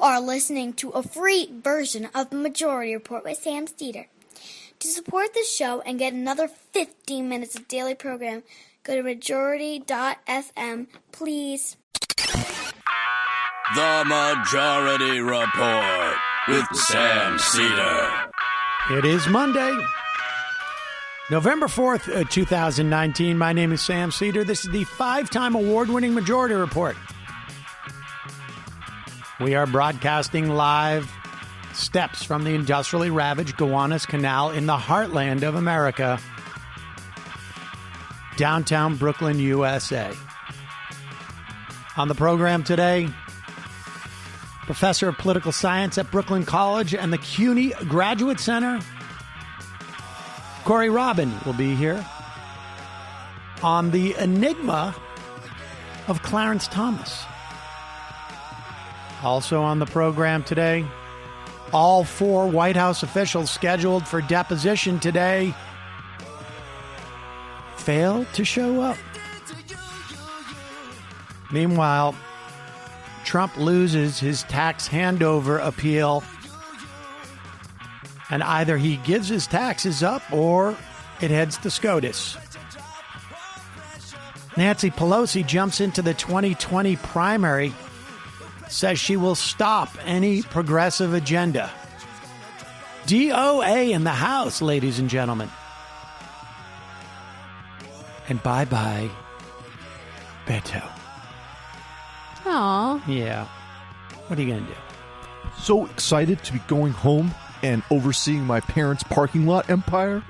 are listening to a free version of the Majority Report with Sam Steeder. To support the show and get another 15 minutes of daily program, go to majority.fm, please. The Majority Report with Sam Steeder. It is Monday, November 4th, 2019. My name is Sam Steeder. This is the 5-time award-winning Majority Report. We are broadcasting live steps from the industrially ravaged Gowanus Canal in the heartland of America, downtown Brooklyn, USA. On the program today, Professor of Political Science at Brooklyn College and the CUNY Graduate Center, Corey Robin, will be here on the Enigma of Clarence Thomas. Also on the program today, all 4 White House officials scheduled for deposition today failed to show up. Meanwhile, Trump loses his tax handover appeal, and either he gives his taxes up or it heads to SCOTUS. Nancy Pelosi jumps into the 2020 primary, says she will stop any progressive agenda. DOA in the House, ladies and gentlemen. And bye-bye, Beto. Aw. Yeah. What are you going to do? So excited to be going home and overseeing my parents' parking lot empire.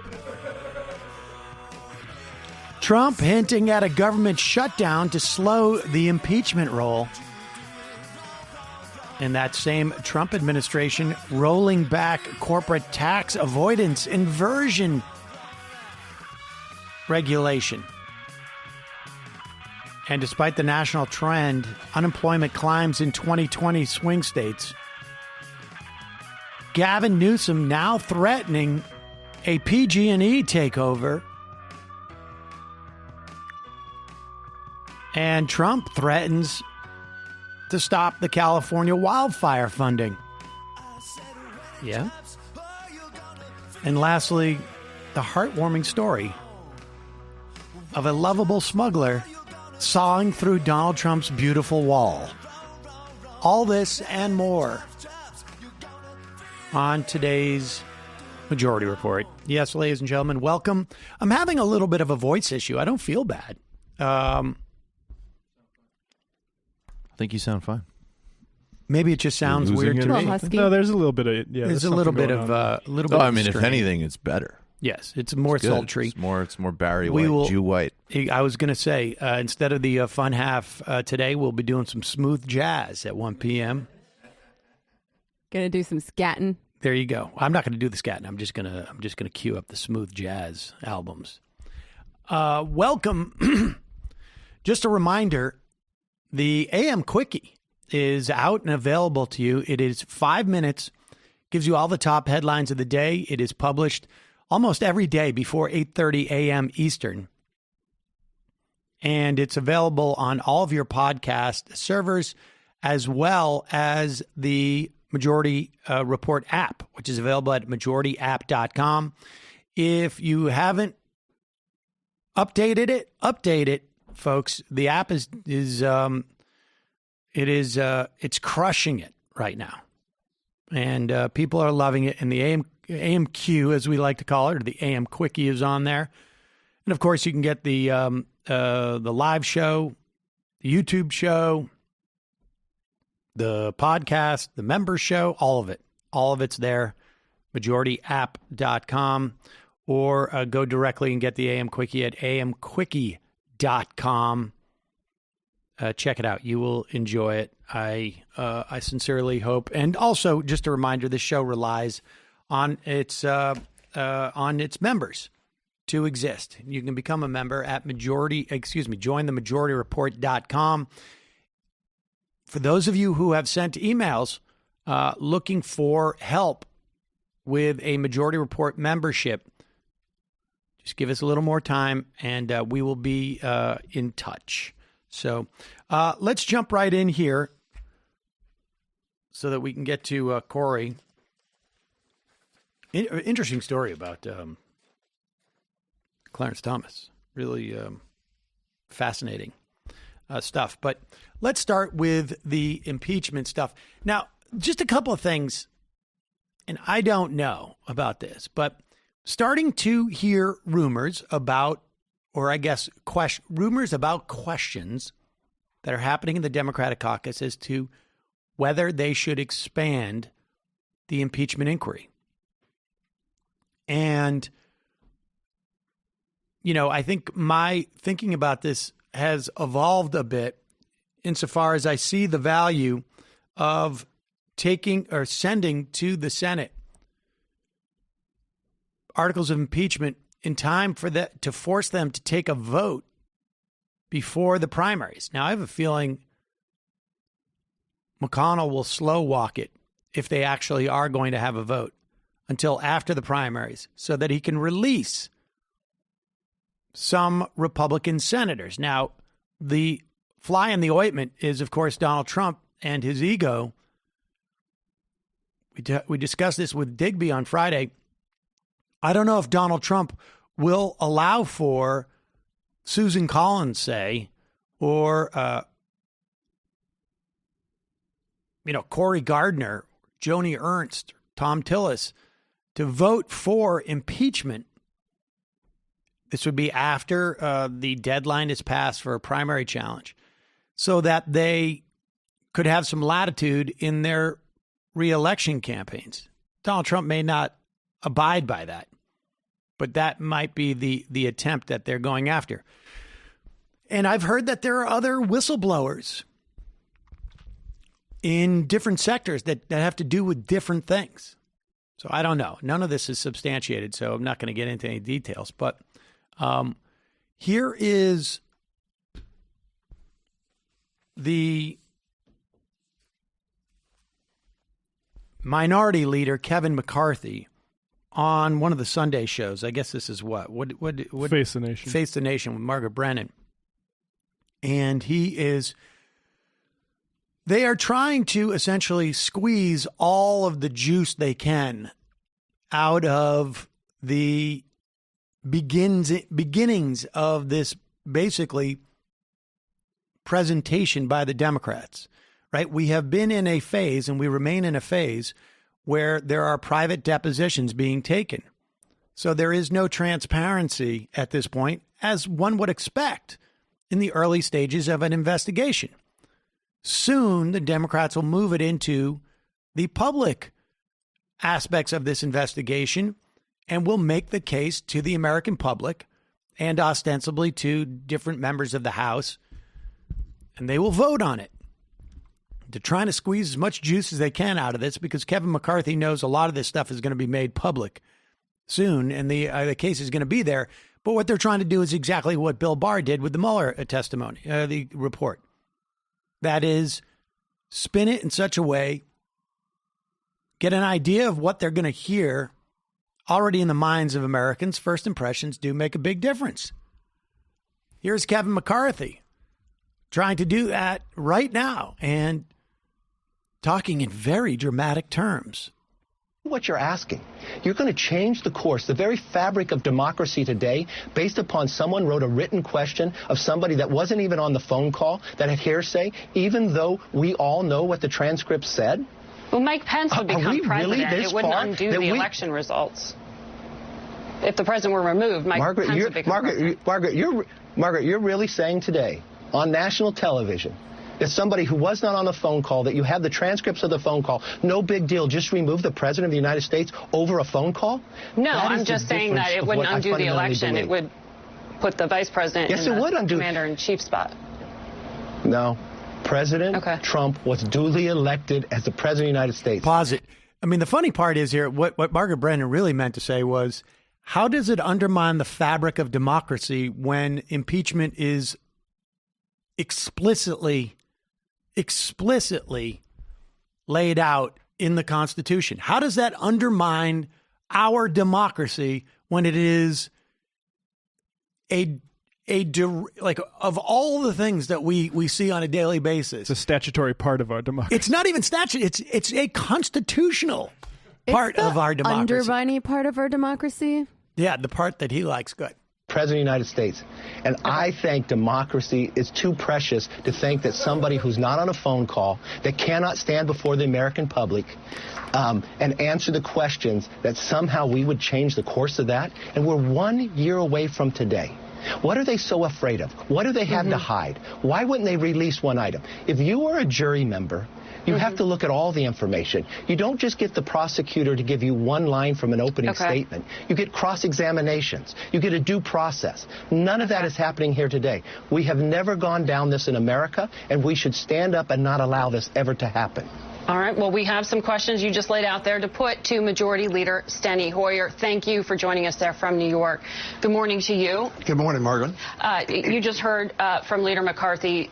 Trump hinting at a government shutdown to slow the impeachment roll. And that same Trump administration rolling back corporate tax avoidance inversion regulation. And despite the national trend, unemployment climbs in 2020 swing states. Gavin Newsom now threatening a PG&E takeover. And Trump threatens to stop the California wildfire funding. Yeah. And lastly, the heartwarming story of a lovable smuggler sawing through Donald Trump's beautiful wall. All this and more on today's Majority Report. Yes, ladies and gentlemen, welcome. I'm having a little bit of a voice issue. I don't feel bad. I think you sound fine. Maybe it just sounds weird to me. No, there's a little bit of There's a little bit of I mean, if anything, it's better. Yes, it's more sultry. It's more Barry White, Jew White. I was going to say, instead of the fun half today, we'll be doing some smooth jazz at 1 p.m. Gonna do some scatting. There you go. I'm not going to do the scatting. I'm just gonna cue up the smooth jazz albums. Welcome. Just a reminder. The AM Quickie is out and available to you. It is 5 minutes, gives you all the top headlines of the day. It is published almost every day before 8:30 a.m. Eastern. And it's available on all of your podcast servers, as well as the Majority Report app, which is available at majorityapp.com. If you haven't updated it, update it. Folks, the app it's crushing it right now, and people are loving it. And the AMQ, as we like to call it, or the AM Quickie, is on there. And of course, you can get the live show, the YouTube show, the podcast, the member show, all of it. All of it's there. Majorityapp.com, or go directly and get the AM Quickie at amquickie.com. Check it out. You will enjoy it. I sincerely hope. And also, just a reminder, this show relies on its members to exist. You can become a member at jointhemajority.com. For those of you who have sent emails looking for help with a Majority Report membership, just give us a little more time, and we will be in touch. So let's jump right in here so that we can get to Corey. Interesting story about Clarence Thomas. Really fascinating stuff. But let's start with the impeachment stuff. Now, just a couple of things, and I don't know about this, but starting to hear rumors about, or I guess rumors about questions that are happening in the Democratic caucus as to whether they should expand the impeachment inquiry. And, you know, I think my thinking about this has evolved a bit insofar as I see the value of taking or sending to the Senate articles of impeachment in time for that to force them to take a vote before the primaries. Now, I have a feeling McConnell will slow walk it if they actually are going to have a vote until after the primaries so that he can release some Republican senators. Now, the fly in the ointment is, of course, Donald Trump and his ego. We discussed this with Digby on Friday. I don't know if Donald Trump will allow for Susan Collins, say, or, Cory Gardner, Joni Ernst, Tom Tillis, to vote for impeachment. This would be after the deadline is passed for a primary challenge, so that they could have some latitude in their reelection campaigns. Donald Trump may not abide by that, but that might be the attempt that they're going after. And I've heard that there are other whistleblowers in different sectors that have to do with different things. So I don't know. None of this is substantiated, so I'm not going to get into any details. But here is the minority leader, Kevin McCarthy, on one of the Sunday shows. I guess this is what Face the Nation. Face the Nation with Margaret Brennan. And they are trying to essentially squeeze all of the juice they can out of the beginnings of this basically presentation by the Democrats, right? We have been in a phase, and we remain in a phase, where there are private depositions being taken. So there is no transparency at this point, as one would expect in the early stages of an investigation. Soon, the Democrats will move it into the public aspects of this investigation and will make the case to the American public and ostensibly to different members of the House, and they will vote on it. They're trying to squeeze as much juice as they can out of this because Kevin McCarthy knows a lot of this stuff is going to be made public soon, and the case is going to be there. But what they're trying to do is exactly what Bill Barr did with the Mueller testimony, the report. That is, spin it in such a way, get an idea of what they're going to hear already in the minds of Americans. First impressions do make a big difference. Here's Kevin McCarthy trying to do that right now and talking in very dramatic terms. What you're asking. You're going to change the course, the very fabric of democracy today, based upon someone wrote a written question of somebody that wasn't even on the phone call, that had hearsay, even though we all know what the transcript said? Well, Mike Pence would become president. It wouldn't undo the election results. If the president were removed, Mike Pence would become president. Margaret, you're really saying today on national television that somebody who was not on the phone call, that you have the transcripts of the phone call, no big deal, just remove the president of the United States over a phone call? No, I'm just saying that it wouldn't undo the election. It would put the vice president in the commander-in-chief spot. No. President Trump was duly elected as the president of the United States. Pause it. I mean, the funny part is here, what Margaret Brennan really meant to say was, how does it undermine the fabric of democracy when impeachment is explicitly laid out in the Constitution? How does that undermine our democracy when it is a of all the things that we see on a daily basis. It's a statutory part of our democracy. It's not even statute. It's a constitutional part of our democracy. Undermining part of our democracy. Yeah, the part that he likes. Good. President of the United States. And I think democracy is too precious to think that somebody who's not on a phone call, that cannot stand before the American public and answer the questions, that somehow we would change the course of that. And we're 1 year away from today. What are they so afraid of? What do they have to hide? Why wouldn't they release one item? If you are a jury member, you have to look at all the information. You don't just get the prosecutor to give you one line from an opening statement. You get cross-examinations. You get a due process. None of that is happening here today. We have never gone down this in America, and we should stand up and not allow this ever to happen. All right. Well, we have some questions you just laid out there to put to Majority Leader Steny Hoyer. Thank you for joining us there from New York. Good morning to you. Good morning, Margaret. You just heard from Leader McCarthy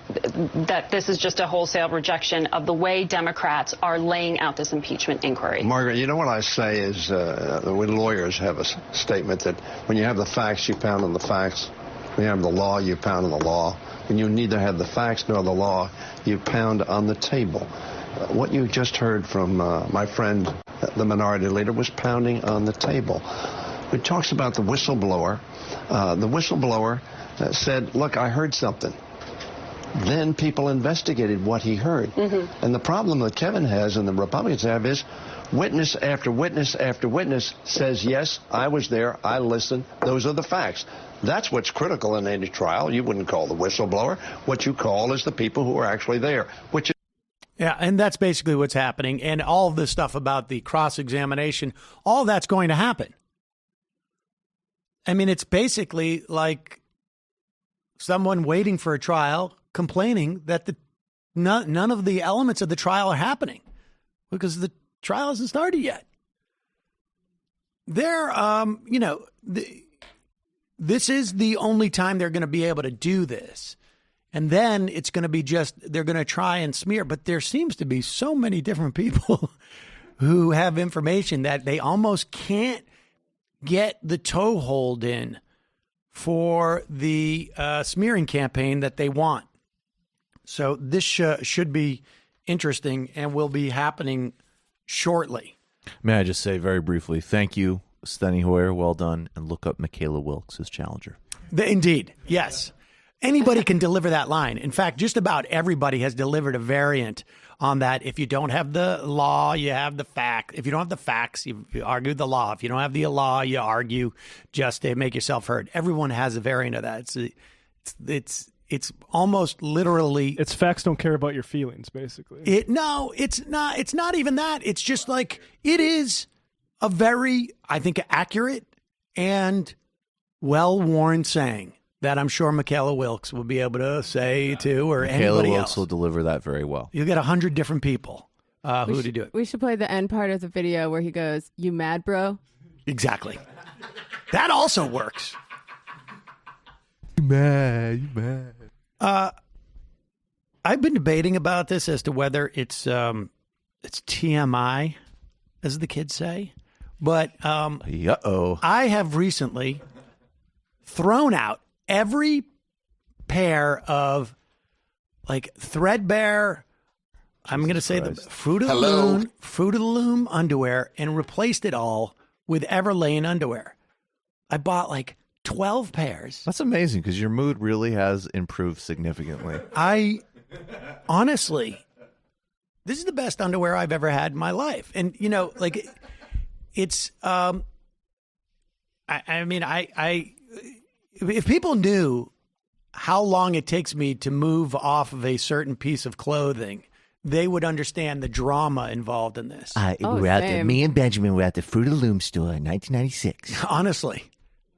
that this is just a wholesale rejection of the way Democrats are laying out this impeachment inquiry. Margaret, you know what I say is when lawyers have a statement that when you have the facts, you pound on the facts. When you have the law, you pound on the law. When you neither have the facts nor the law, you pound on the table. What you just heard from my friend, the minority leader, was pounding on the table. It talks about the whistleblower. The whistleblower said, look, I heard something. Then people investigated what he heard. And the problem that Kevin has and the Republicans have is witness after witness after witness says, yes, I was there, I listened, those are the facts. That's what's critical in any trial. You wouldn't call the whistleblower. What you call is the people who are actually there, which is Yeah, and that's basically what's happening. And all of this stuff about the cross-examination, all that's going to happen. I mean, it's basically like someone waiting for a trial complaining that none of the elements of the trial are happening because the trial hasn't started yet. This is the only time they're going to be able to do this. And then it's going to be they're going to try and smear. But there seems to be so many different people who have information that they almost can't get the toehold in for the smearing campaign that they want. So this should be interesting and will be happening shortly. May I just say very briefly, thank you, Steny Hoyer. Well done. And look up Michaela Wilkes as challenger. Indeed. Yes. Anybody can deliver that line. In fact, just about everybody has delivered a variant on that. If you don't have the law, you have the fact. If you don't have the facts, you argue the law. If you don't have the law, you argue just to make yourself heard. Everyone has a variant of that. It's almost literally. It's facts don't care about your feelings, basically. It's not. It's not even that. It's just like it is a very, I think, accurate and well-worn saying that I'm sure Michaela Wilkes will be able to say to, or anybody else. Michaela Wilkes will deliver that very well. You'll get 100 different people who to do it. We should play the end part of the video where he goes, "You mad, bro?" Exactly. That also works. You mad. I've been debating about this as to whether it's TMI, as the kids say, but I have recently thrown out every pair of like threadbare, I'm going to say the Fruit of the Loom underwear and replaced it all with Everlane underwear. I bought like 12 pairs. That's amazing because your mood really has improved significantly. Honestly, this is the best underwear I've ever had in my life. And, it's, if people knew how long it takes me to move off of a certain piece of clothing, they would understand the drama involved in this. Me and Benjamin were at the Fruit of the Loom store in 1996. Honestly,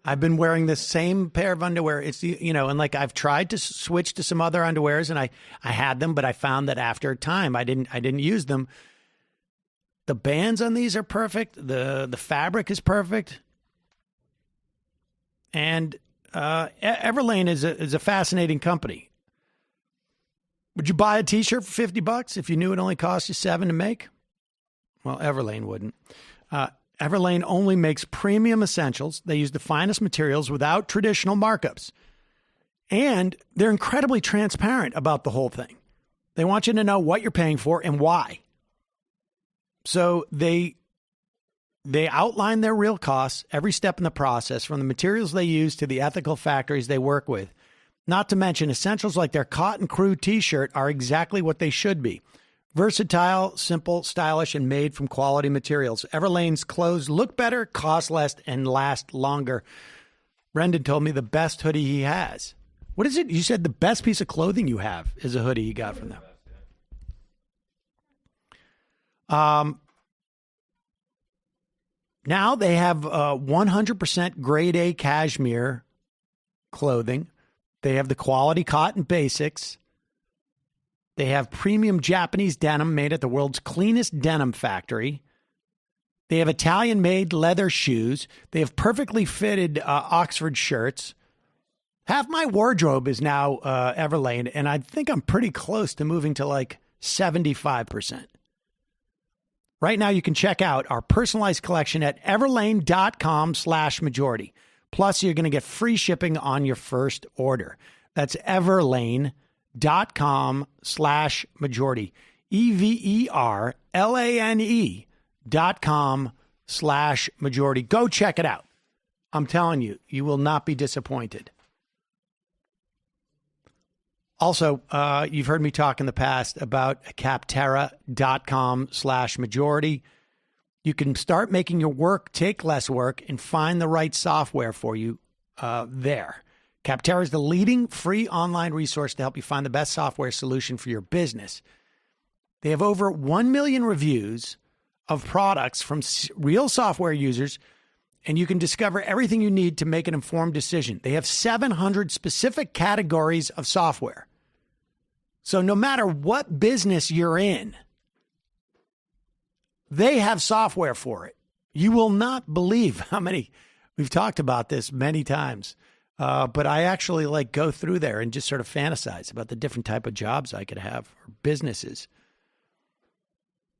I've been wearing this same pair of underwear. It's, and like I've tried to switch to some other underwears and I had them, but I found that after a time I didn't use them. The bands on these are perfect. The fabric is perfect. And Everlane is a fascinating company. Would you buy a T-shirt for $50 if you knew it only cost you $7 to make? Well, Everlane wouldn't. Everlane only makes premium essentials. They use the finest materials without traditional markups. And they're incredibly transparent about the whole thing. They want you to know what you're paying for and why. So they outline their real costs, every step in the process, from the materials they use to the ethical factories they work with. Not to mention, essentials like their Cotton Crew t-shirt are exactly what they should be. Versatile, simple, stylish, and made from quality materials. Everlane's clothes look better, cost less, and last longer. Brendan told me the best hoodie he has. What is it? You said the best piece of clothing you have is a hoodie you got from them. Now they have 100% grade A cashmere clothing. They have the quality cotton basics. They have premium Japanese denim made at the world's cleanest denim factory. They have Italian-made leather shoes. They have perfectly fitted Oxford shirts. Half my wardrobe is now Everlane, and I think I'm pretty close to moving to like 75%. Right now, you can check out our personalized collection at everlane.com/majority. Plus, you're going to get free shipping on your first order. That's everlane.com/majority. everlane.com/majority. Go check it out. I'm telling you, you will not be disappointed. Also, you've heard me talk in the past about capterra.com/majority. You can start making your work take less work and find the right software for you there. Capterra is the leading free online resource to help you find the best software solution for your business. They have over 1 million reviews of products from real software users, and you can discover everything you need to make an informed decision. They have 700 specific categories of software. So no matter what business you're in, they have software for it. You will not believe how many, we've talked about this many times, but I actually like go through there and just sort of fantasize about the different type of jobs I could have or businesses.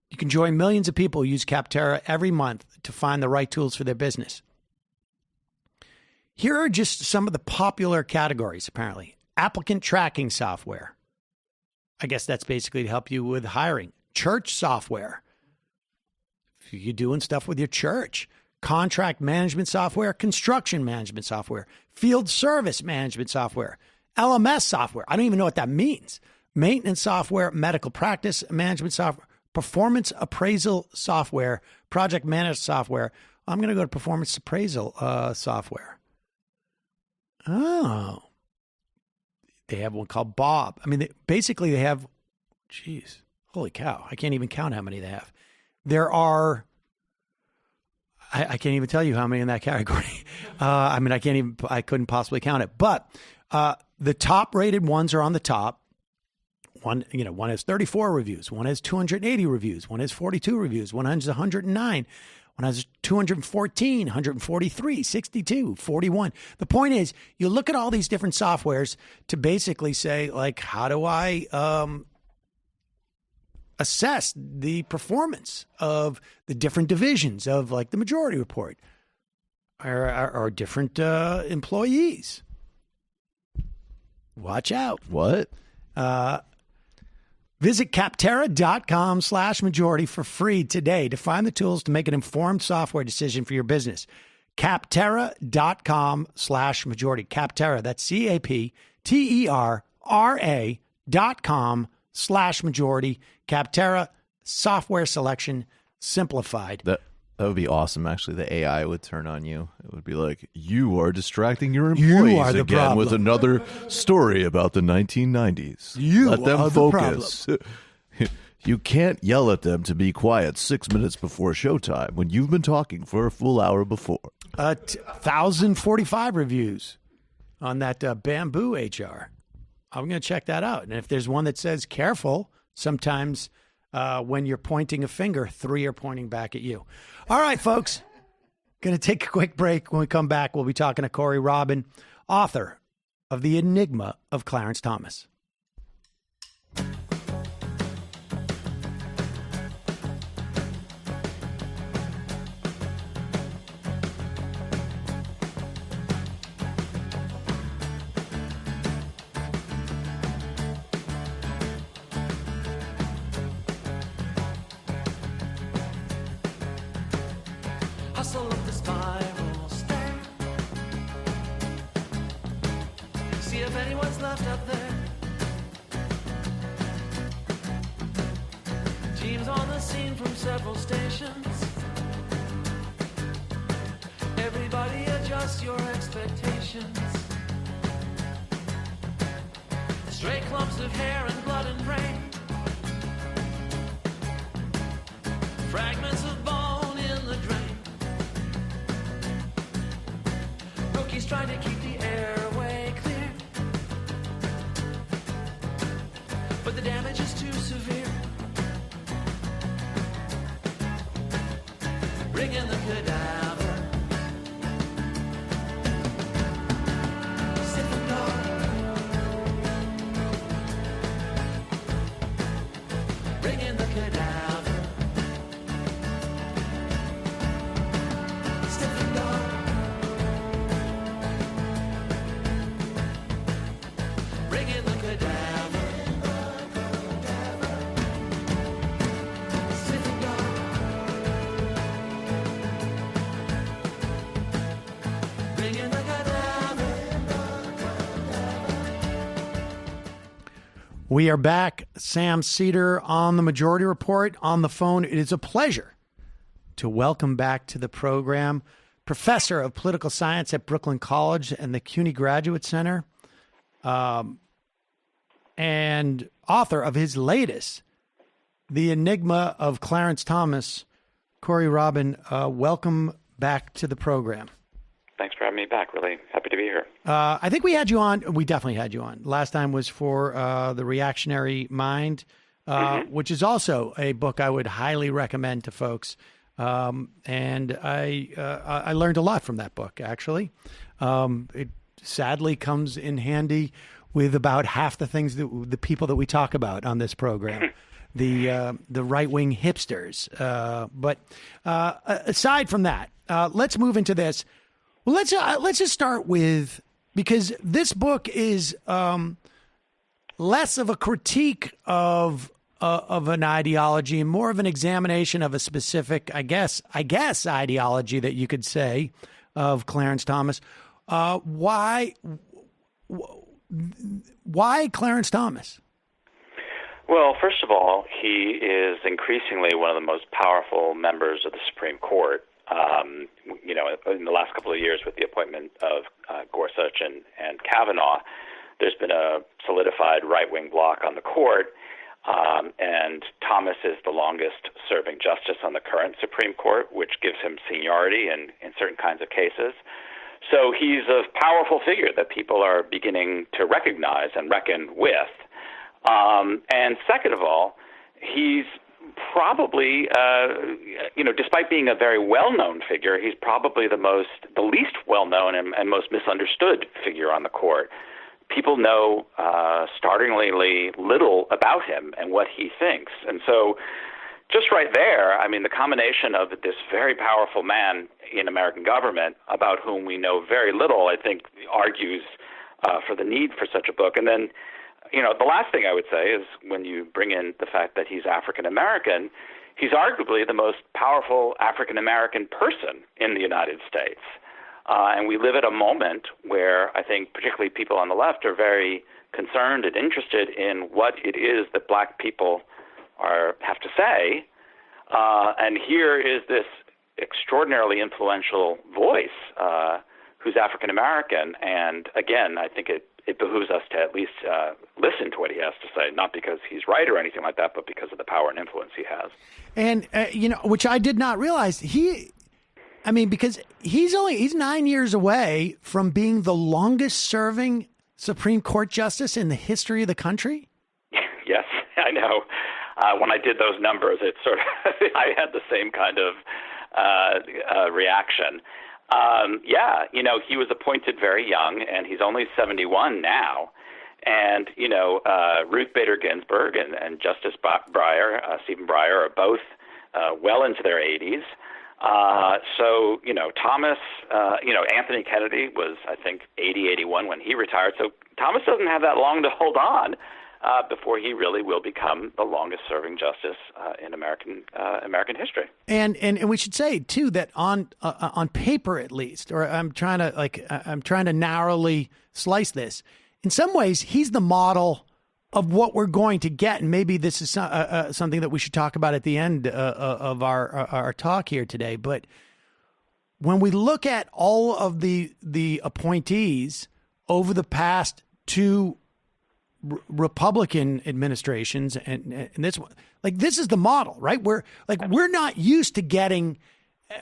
You can join millions of people who use Capterra every month to find the right tools for their business. Here are just some of the popular categories, apparently. Applicant tracking software. I guess that's basically to help you with hiring. Church software. If you're doing stuff with your church. Contract management software. Construction management software. Field service management software. LMS software. I don't even know what that means. Maintenance software. Medical practice management software. Performance appraisal software. Project management software. I'm going to go to performance appraisal software. Oh. They have one called Bob. I mean, they have, geez, holy cow. I can't even count how many they have. There are, I can't even tell you how many in that category. I couldn't possibly count it. But the top rated ones are on the top. One has 34 reviews. One has 280 reviews. One has 42 reviews. One has 109. One has 214, 143, 62, 41. The point is, you look at all these different softwares to basically say, like, how do I assess the performance of the different divisions of, like, the Majority Report or different employees? Watch out. What? Visit capterra.com/majority for free today to find the tools to make an informed software decision for your business. Capterra.com/majority. Capterra, that's CAPTERRA.com/majority. Capterra, software selection simplified. That would be awesome, actually. The AI would turn on you. It would be like, you are distracting your employees again with another story about the 1990s. Let them focus. You can't yell at them to be quiet 6 minutes before showtime when you've been talking for a full hour before. 1,045 reviews on that Bamboo HR. I'm going to check that out. And if there's one that says careful, sometimes when you're pointing a finger, 3 are pointing back at you. All right, folks. Going to take a quick break. When we come back, we'll be talking to Corey Robin, author of The Enigma of Clarence Thomas. hustle of the spiral stair. See if anyone's left up there. Teams on the scene from several stations. Everybody adjust your expectations. Stray clumps of hair and blood and brain. Fragments of bone in the drain. Rookies trying to keep the airway clear, but the damage is too severe. Bring in the cadaver. Sniffing dog. Bring in the cadaver. Sniffing dog. Bring in the cadaver. Sniffing dog. Bring in the cadaver. We are back. Sam Seder on the Majority Report on the phone. It is a pleasure to welcome back to the program Professor of Political Science at Brooklyn College and the CUNY Graduate Center, and author of his latest, The Enigma of Clarence Thomas, Corey Robin. Welcome back to the program. Thanks for having me back. Really happy to be here. I think we had you on. We definitely had you on. Last time was for The Reactionary Mind, which is also a book I would highly recommend to folks. And I learned a lot from that book, actually. It sadly comes in handy with about half the things that the people that we talk about on this program, the right-wing hipsters. But aside from that, let's move into this. Well, let's just start with, because this book is less of a critique of an ideology and more of an examination of a specific, I guess, ideology that you could say of Clarence Thomas. Why Clarence Thomas? Well, first of all, he is increasingly one of the most powerful members of the Supreme Court. In the last couple of years with the appointment of Gorsuch and Kavanaugh, there's been a solidified right-wing bloc on the court, and Thomas is the longest-serving justice on the current Supreme Court, which gives him seniority in certain kinds of cases. So he's a powerful figure that people are beginning to recognize and reckon with. And second of all, he's probably, despite being a very well-known figure, he's probably the least well-known and most misunderstood figure on the court. People know startlingly little about him and what he thinks. And so just right there, I mean, the combination of this very powerful man in American government about whom we know very little, I think, argues for the need for such a book. And then, the last thing I would say is when you bring in the fact that he's African-American, he's arguably the most powerful African-American person in the United States. And we live at a moment where I think particularly people on the left are very concerned and interested in what it is that black people have to say. And here is this extraordinarily influential voice who's African-American. And again, I think it behooves us to at least listen to what he has to say, not because he's right or anything like that, but because of the power and influence he has. And, which I did not realize, because he's 9 years away from being the longest serving Supreme Court justice in the history of the country. Yes, I know. When I did those numbers, it sort of, I had the same kind of reaction. He was appointed very young, and he's only 71 now. And, Ruth Bader Ginsburg and Justice Stephen Breyer are both well into their 80s. Thomas, Anthony Kennedy was, I think, 81 when he retired. So Thomas doesn't have that long to hold on. before he really will become the longest-serving justice in American history. And we should say too that on paper at least, or I'm trying to narrowly slice this. In some ways, he's the model of what we're going to get, and maybe this is something that we should talk about at the end of our talk here today. But when we look at all of the appointees over the past two Republican administrations and this one, like, this is the model, right? We're not used to getting,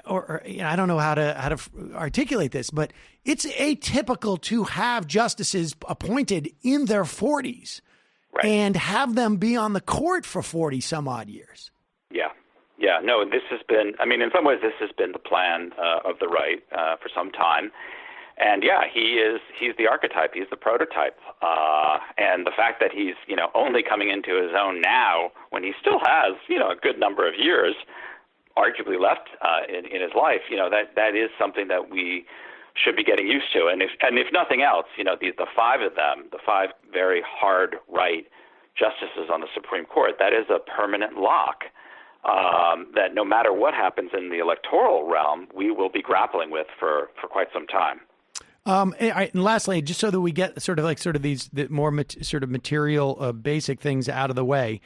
or I don't know how to articulate this, but it's atypical to have justices appointed in their 40s, right, and have them be on the court for 40 some odd years. Yeah. No, this has been, I mean, in some ways, this has been the plan of the right for some time. And yeah, he's the archetype, he's the prototype. And the fact that he's, only coming into his own now, when he still has, a good number of years arguably left in his life, that is something that we should be getting used to. And if nothing else, the five of them, the five very hard right justices on the Supreme Court, that is a permanent lock that no matter what happens in the electoral realm, we will be grappling with for quite some time. And lastly, just so that we get sort of these more material, basic things out of the way,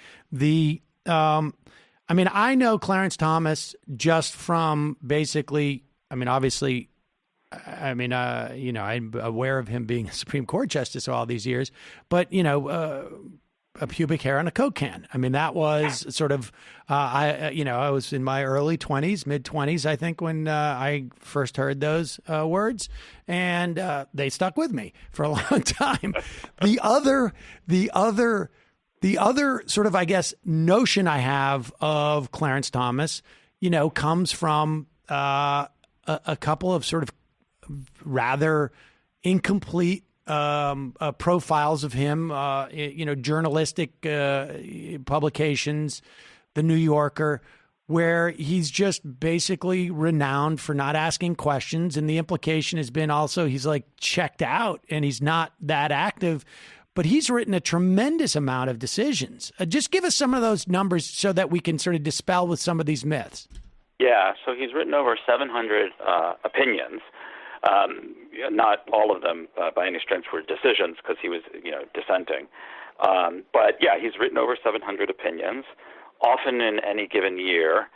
I know Clarence Thomas just from basically, obviously, I'm aware of him being a Supreme Court justice all these years, but, a pubic hair on a Coke can. That was sort of, I was in my early 20s, mid 20s, I think, when I first heard those words, and they stuck with me for a long time. The other sort of, I guess, notion I have of Clarence Thomas, comes from a couple of sort of rather incomplete profiles of him, journalistic publications, The New Yorker, where he's just basically renowned for not asking questions. And the implication has been also he's like checked out and he's not that active, but he's written a tremendous amount of decisions. Just give us some of those numbers so that we can sort of dispel with some of these myths. Yeah, so he's written over 700 opinions. Not all of them by any stretch were decisions because he was, dissenting. But yeah, he's written over 700 opinions, often in any given year.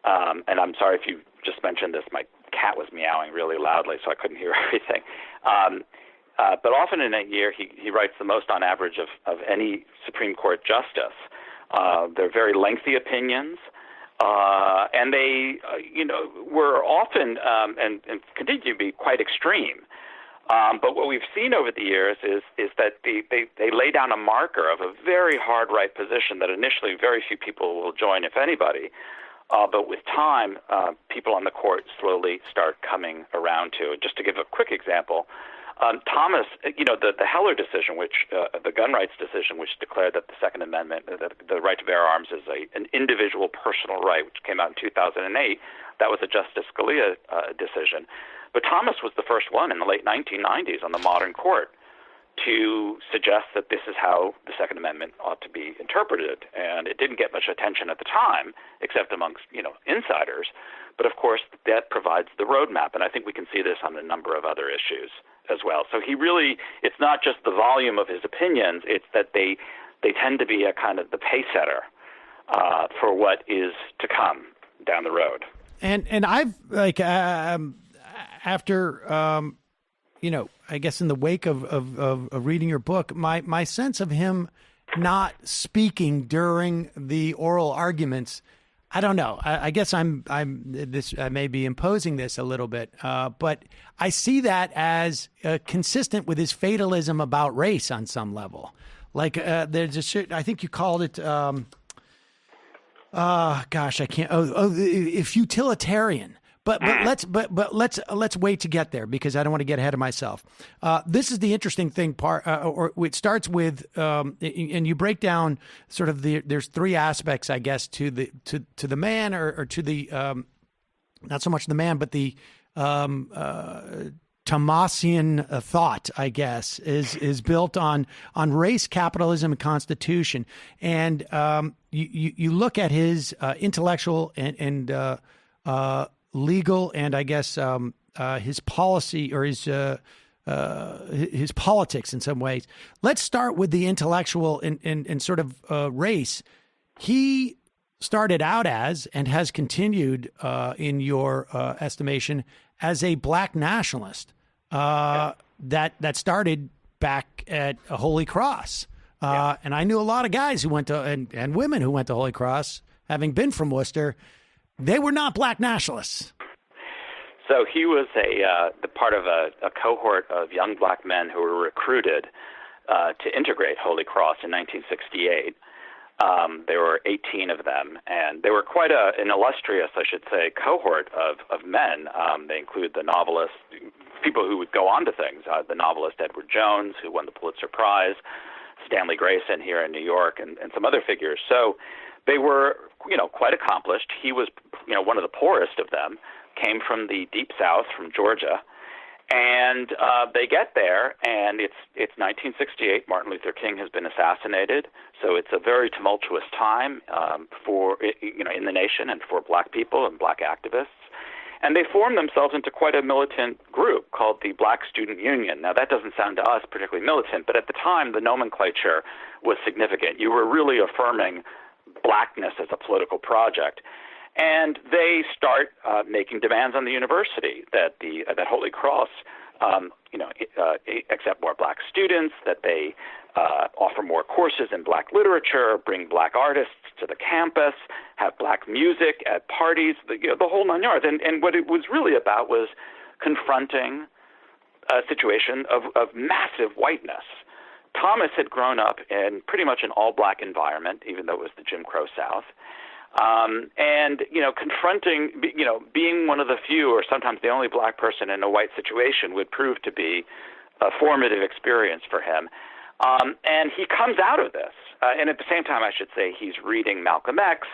And I'm sorry if you just mentioned this, my cat was meowing really loudly, so I couldn't hear everything. But often in a year, he writes the most on average of any Supreme Court justice. They're very lengthy opinions. And they, were often and continue to be quite extreme. But what we've seen over the years is that they lay down a marker of a very hard right position that initially very few people will join, if anybody. But with time, people on the court slowly start coming around to it. Just to give a quick example, Thomas, the Heller decision, the gun rights decision, which declared that the Second Amendment, the right to bear arms, is an individual personal right, which came out in 2008, that was a Justice Scalia decision. But Thomas was the first one in the late 1990s on the modern court to suggest that this is how the Second Amendment ought to be interpreted. And it didn't get much attention at the time, except amongst, insiders. But of course, that provides the roadmap. And I think we can see this on a number of other issues as well. So it's not just the volume of his opinions, it's that they tend to be a kind of the pace setter for what is to come down the road. And I've after I guess in the wake of reading your book, my sense of him not speaking during the oral arguments, I don't know. I guess I may be imposing this a little bit, but I see that as consistent with his fatalism about race on some level. Like there's I think you called it. Gosh, I can't. Futilitarian. But let's wait to get there because I don't want to get ahead of myself. This is the interesting thing or it starts with and you break down sort of there's three aspects, I guess, to the man or to the not so much the man but the to Thomasian thought, I guess, is built on race, capitalism, and constitution. And you look at his intellectual and legal, and I guess his policy or his politics in some ways. Let's start with the intellectual and sort of race. He started out as, and has continued in your estimation, as a black nationalist that started back at Holy Cross. And I knew a lot of guys who went to, and women who went to Holy Cross, having been from Worcester. They were not black nationalists. So he was the part of a cohort of young black men who were recruited to integrate Holy Cross in 1968. There were 18 of them, and they were quite an illustrious, I should say, cohort of men. They include the novelist, people who would go on to things, the novelist Edward Jones, who won the Pulitzer Prize, Stanley Grayson here in New York, and some other figures. So they were, quite accomplished. He was, one of the poorest of them, came from the Deep South, from Georgia. And they get there, and it's 1968. Martin Luther King has been assassinated, so it's a very tumultuous time for in the nation and for black people and black activists. And they form themselves into quite a militant group called the Black Student Union. Now, that doesn't sound to us particularly militant, but at the time, the nomenclature was significant. You were really affirming blackness as a political project. And they start making demands on the university that that Holy Cross, accept more black students, that they offer more courses in black literature, bring black artists to the campus, have black music at parties, the whole nine yards. And what it was really about was confronting a situation of massive whiteness. Thomas had grown up in pretty much an all-black environment, even though it was the Jim Crow South. And confronting, being one of the few or sometimes the only black person in a white situation would prove to be a formative experience for him. And he comes out of this. And at the same time, I should say, he's reading Malcolm X.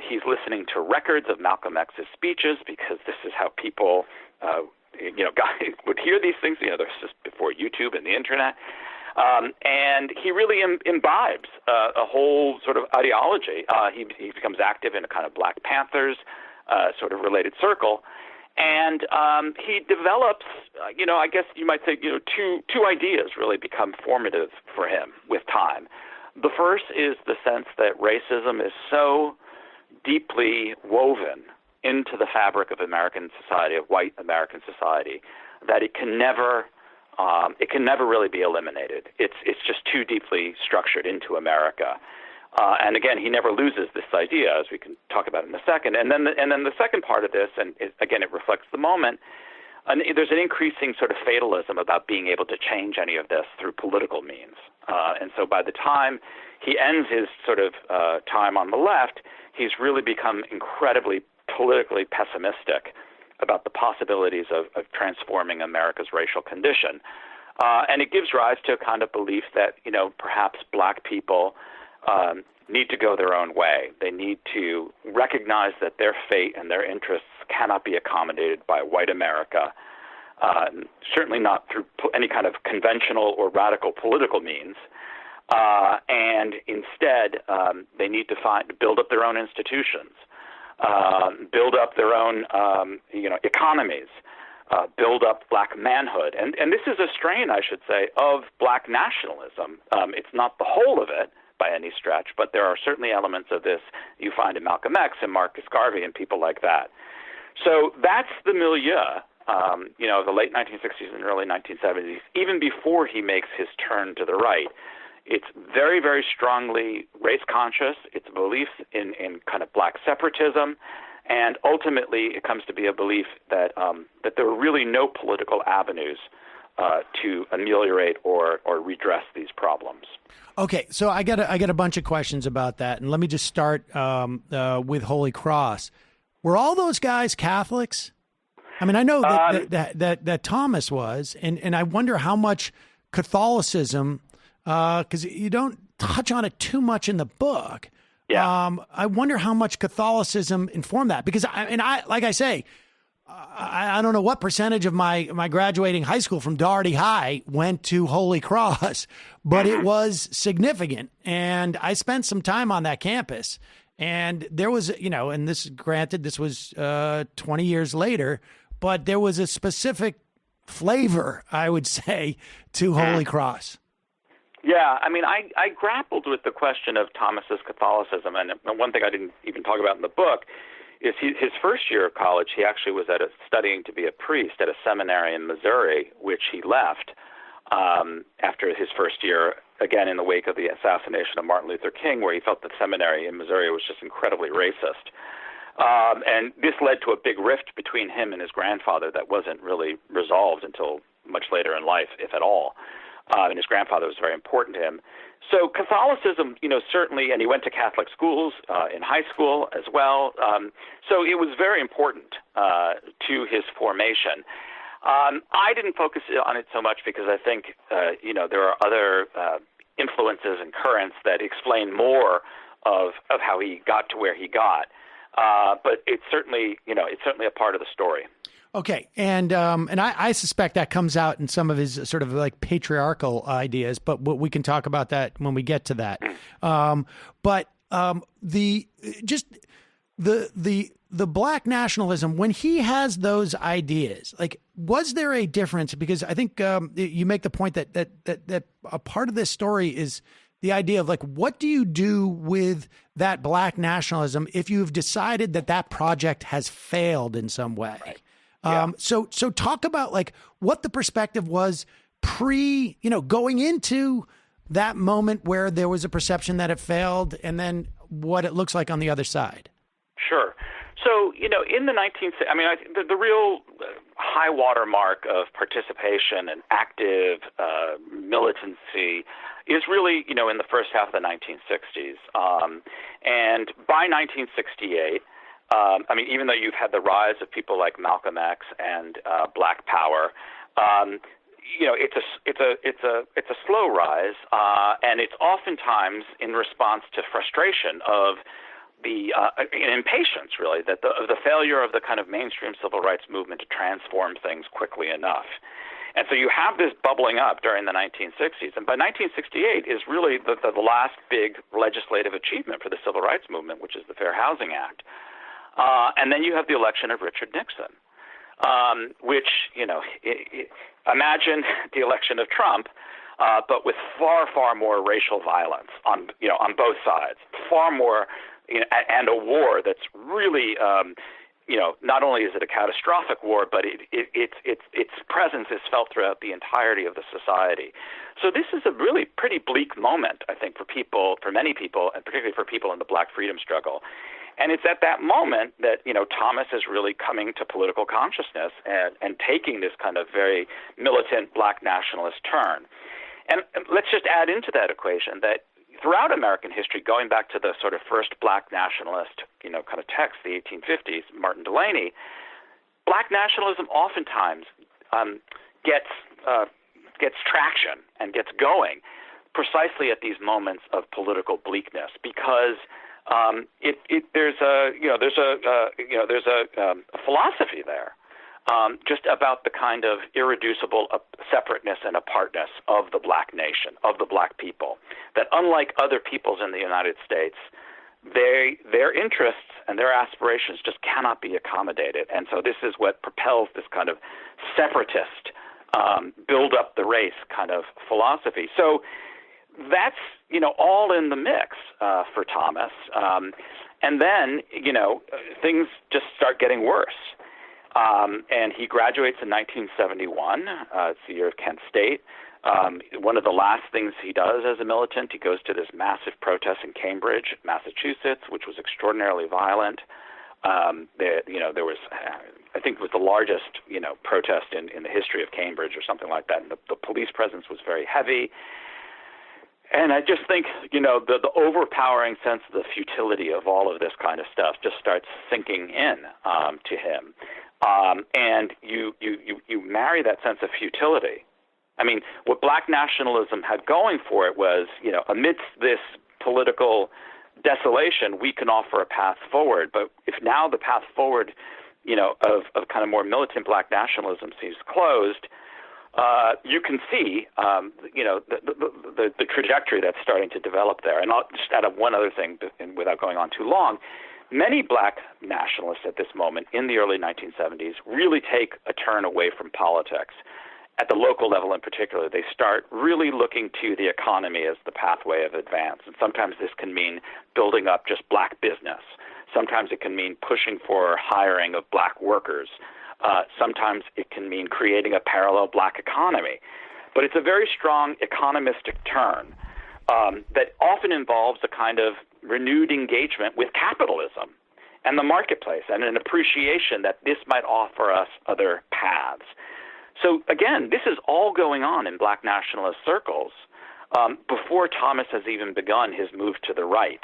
He's listening to records of Malcolm X's speeches, because this is how people, guys would hear these things. This is before YouTube and the internet. And he really imbibes a whole sort of ideology. He becomes active in a kind of Black Panthers sort of related circle. And he develops, I guess you might say, two ideas really become formative for him with time. The first is the sense that racism is so deeply woven into the fabric of American society, of white American society, that it can never really be eliminated. It's just too deeply structured into America. And again, he never loses this idea, as we can talk about in a second. And then the second part of this, and again, it reflects the moment. And there's an increasing sort of fatalism about being able to change any of this through political means. And so by the time he ends his sort of time on the left, he's really become incredibly politically pessimistic about the possibilities of transforming America's racial condition. And it gives rise to a kind of belief that, perhaps black people need to go their own way. They need to recognize that their fate and their interests cannot be accommodated by white America, certainly not through any kind of conventional or radical political means. And instead, they need to build up their own institutions, build up their own, economies, build up black manhood. And this is a strain, I should say, of black nationalism. It's not the whole of it by any stretch, but there are certainly elements of this you find in Malcolm X and Marcus Garvey and people like that. So that's the milieu, the late 1960s and early 1970s, even before he makes his turn to the right. It's very, very strongly race conscious. It's a belief in kind of black separatism. And ultimately, it comes to be a belief that there are really no political avenues to ameliorate or redress these problems. Okay, so I got a bunch of questions about that, and let me just start with Holy Cross. Were all those guys Catholics? I mean, I know that Thomas was, and I wonder how much Catholicism, because you don't touch on it too much in the book. Yeah. I wonder how much Catholicism informed that, because I like I say, I don't know what percentage of my graduating high school from Doherty High went to Holy Cross, but it was significant. And I spent some time on that campus. And there was, and this was 20 years later, but there was a specific flavor, I would say, to Holy Cross. Yeah, I mean, I grappled with the question of Thomas's Catholicism, and one thing I didn't even talk about in the book is his first year of college, he actually was studying to be a priest at a seminary in Missouri, which he left after his first year, again in the wake of the assassination of Martin Luther King, where he felt the seminary in Missouri was just incredibly racist. And this led to a big rift between him and his grandfather that wasn't really resolved until much later in life, if at all. And his grandfather was very important to him. So Catholicism, certainly, and he went to Catholic schools in high school as well. So it was very important to his formation. I didn't focus on it so much because I think, there are other influences and currents that explain more of how he got to where he got. But it's certainly a part of the story. Okay, and I suspect that comes out in some of his sort of like patriarchal ideas, but we can talk about that when we get to that. But the black nationalism, when he has those ideas, like, was there a difference? Because I think you make the point that a part of this story is the idea of, like, what do you do with that black nationalism if you've decided that project has failed in some way? Right. Yeah. So talk about, like, what the perspective was going into that moment where there was a perception that it failed, and then what it looks like on the other side. Sure. So, in the 19th, I think the real high water mark of participation and active militancy is really, in the first half of the 1960s. And by 1968, even though you've had the rise of people like Malcolm X and Black Power, it's a slow rise, and it's oftentimes in response to frustration of the impatience, really, of the failure of the kind of mainstream civil rights movement to transform things quickly enough. And so you have this bubbling up during the 1960s, and by 1968 is really the last big legislative achievement for the civil rights movement, which is the Fair Housing Act. And then you have the election of Richard Nixon, which, imagine the election of Trump, but with far, far more racial violence on both sides, far more, and a war that's really, not only is it a catastrophic war, but its presence is felt throughout the entirety of the society. So this is a really pretty bleak moment, I think, for many people, and particularly for people in the Black freedom struggle. And it's at that moment that, Thomas is really coming to political consciousness and taking this kind of very militant Black nationalist turn. And let's just add into that equation that throughout American history, going back to the sort of first Black nationalist, kind of text, the 1850s, Martin Delany, Black nationalism oftentimes gets traction and gets going precisely at these moments of political bleakness, because there's a philosophy there, just about the kind of irreducible separateness and apartness of the Black nation, of the Black people, that unlike other peoples in the United States, their interests and their aspirations just cannot be accommodated. And so this is what propels this kind of separatist, build up the race kind of philosophy. So that's, all in the mix for Thomas. And then, things just start getting worse. And he graduates in 1971. It's the year of Kent State. One of the last things he does as a militant, he goes to this massive protest in Cambridge, Massachusetts, which was extraordinarily violent. There was, I think it was the largest, protest in the history of Cambridge or something like that. And the police presence was very heavy. And I just think, the overpowering sense of the futility of all of this kind of stuff just starts sinking in to him. And you marry that sense of futility. I mean, what Black nationalism had going for it was, amidst this political desolation, we can offer a path forward. But if now the path forward of kind of more militant black nationalism seems closed, you can see, the trajectory that's starting to develop there. And I'll just add up one other thing without going on too long. Many black nationalists at this moment in the early 1970s really take a turn away from politics. At the local level in particular, they start really looking to the economy as the pathway of advance. And sometimes this can mean building up just black business. Sometimes it can mean pushing for hiring of black workers. Sometimes it can mean creating a parallel black economy. But it's a very strong economistic turn that often involves a kind of renewed engagement with capitalism and the marketplace and an appreciation that this might offer us other paths. So again, this is all going on in black nationalist circles before Thomas has even begun his move to the right.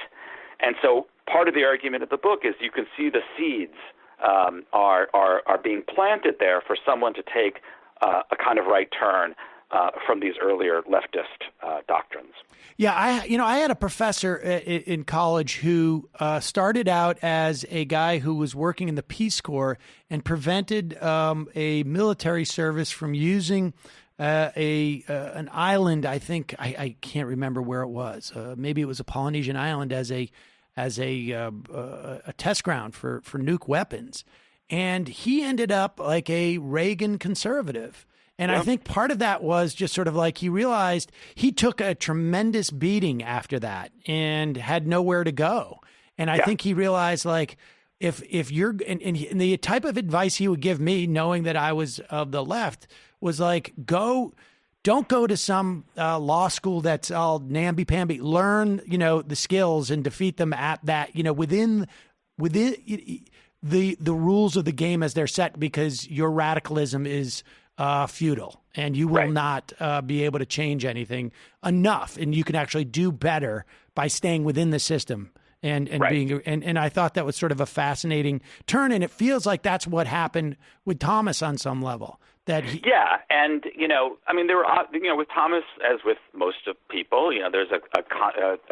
And so part of the argument of the book is you can see the seeds are being planted there for someone to take a kind of right turn from these earlier leftist doctrines. Yeah, I had a professor in college who started out as a guy who was working in the Peace Corps and prevented a military service from using an island. I think I can't remember where it was. Maybe it was a Polynesian island as a test ground for nuke weapons, and he ended up like a Reagan conservative. And I think part of that was just sort of like he realized he took a tremendous beating after that and had nowhere to go. And I think he realized, like, if you're and the type of advice he would give me, knowing that I was of the left, was like, don't go to some law school that's all namby-pamby. Learn, the skills and defeat them at that, within the rules of the game as they're set, because your radicalism is futile, and you will not be able to change anything enough, and you can actually do better by staying within the system and being and I thought that was sort of a fascinating turn, and it feels like that's what happened with Thomas on some level. And there were with Thomas, as with most of people, there's a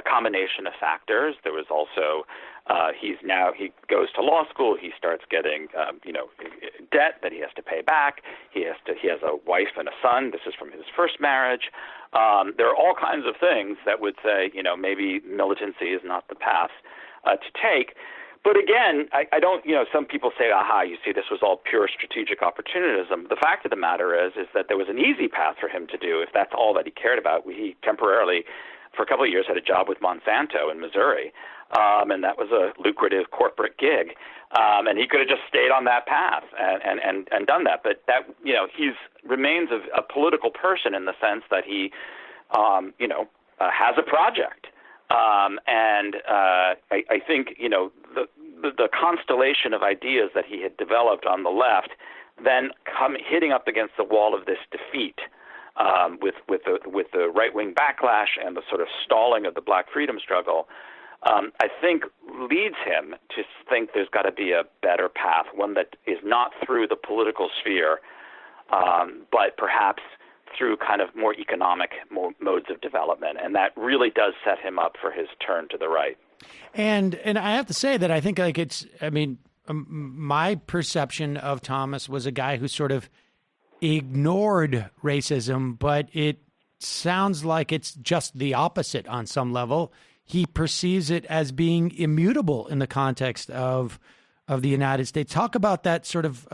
combination of factors. There was also he goes to law school. He starts getting debt that he has to pay back. He has a wife and a son. This is from his first marriage. There are all kinds of things that would say maybe militancy is not the path to take. But again, I don't, some people say, aha, you see, this was all pure strategic opportunism. The fact of the matter is that there was an easy path for him to do if that's all that he cared about. He temporarily, for a couple of years, had a job with Monsanto in Missouri, and that was a lucrative corporate gig. And he could have just stayed on that path and done that. But that, he remains a political person in the sense that he, has a project. I think, the constellation of ideas that he had developed on the left then hitting up against the wall of this defeat with the right-wing backlash and the sort of stalling of the black freedom struggle, I think leads him to think there's got to be a better path, one that is not through the political sphere, but perhaps through kind of more economic modes of development. And that really does set him up for his turn to the right. And I have to say that I think my perception of Thomas was a guy who sort of ignored racism, but it sounds like it's just the opposite on some level. He perceives it as being immutable in the context of the United States. Talk about that sort of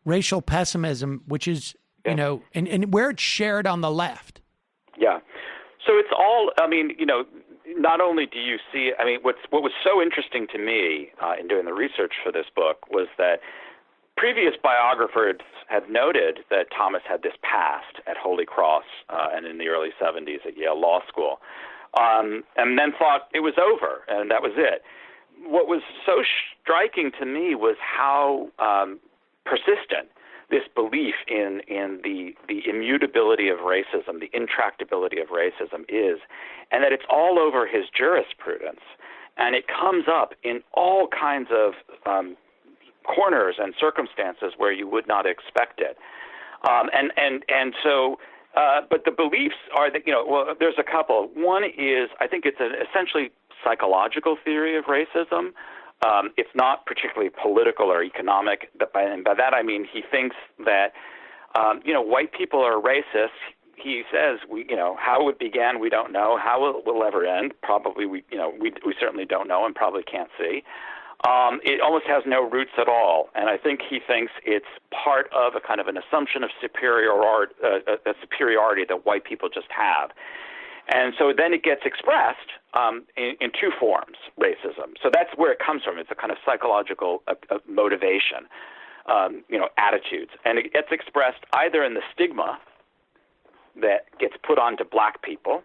racial pessimism, which is, and where it's shared on the left. Yeah. So it's all, not only do you see, what was so interesting to me in doing the research for this book was that previous biographers had noted that Thomas had this past at Holy Cross and in the early 70s at Yale Law School, and then thought it was over and that was it. What was so striking to me was how persistent this belief in the immutability of racism, the intractability of racism is, and that it's all over his jurisprudence. And it comes up in all kinds of corners and circumstances where you would not expect it. But the beliefs are that, there's a couple. One is, I think it's an essentially psychological theory of racism, It's not particularly political or economic. And by that I mean he thinks that, white people are racist. He says, how it began, we don't know. How it will ever end, probably we certainly don't know and probably can't see. It almost has no roots at all, and I think he thinks it's part of a kind of an assumption of superiority that white people just have. And so then it gets expressed in two forms, racism. So that's where it comes from. It's a kind of psychological motivation, attitudes. And it gets expressed either in the stigma that gets put onto black people,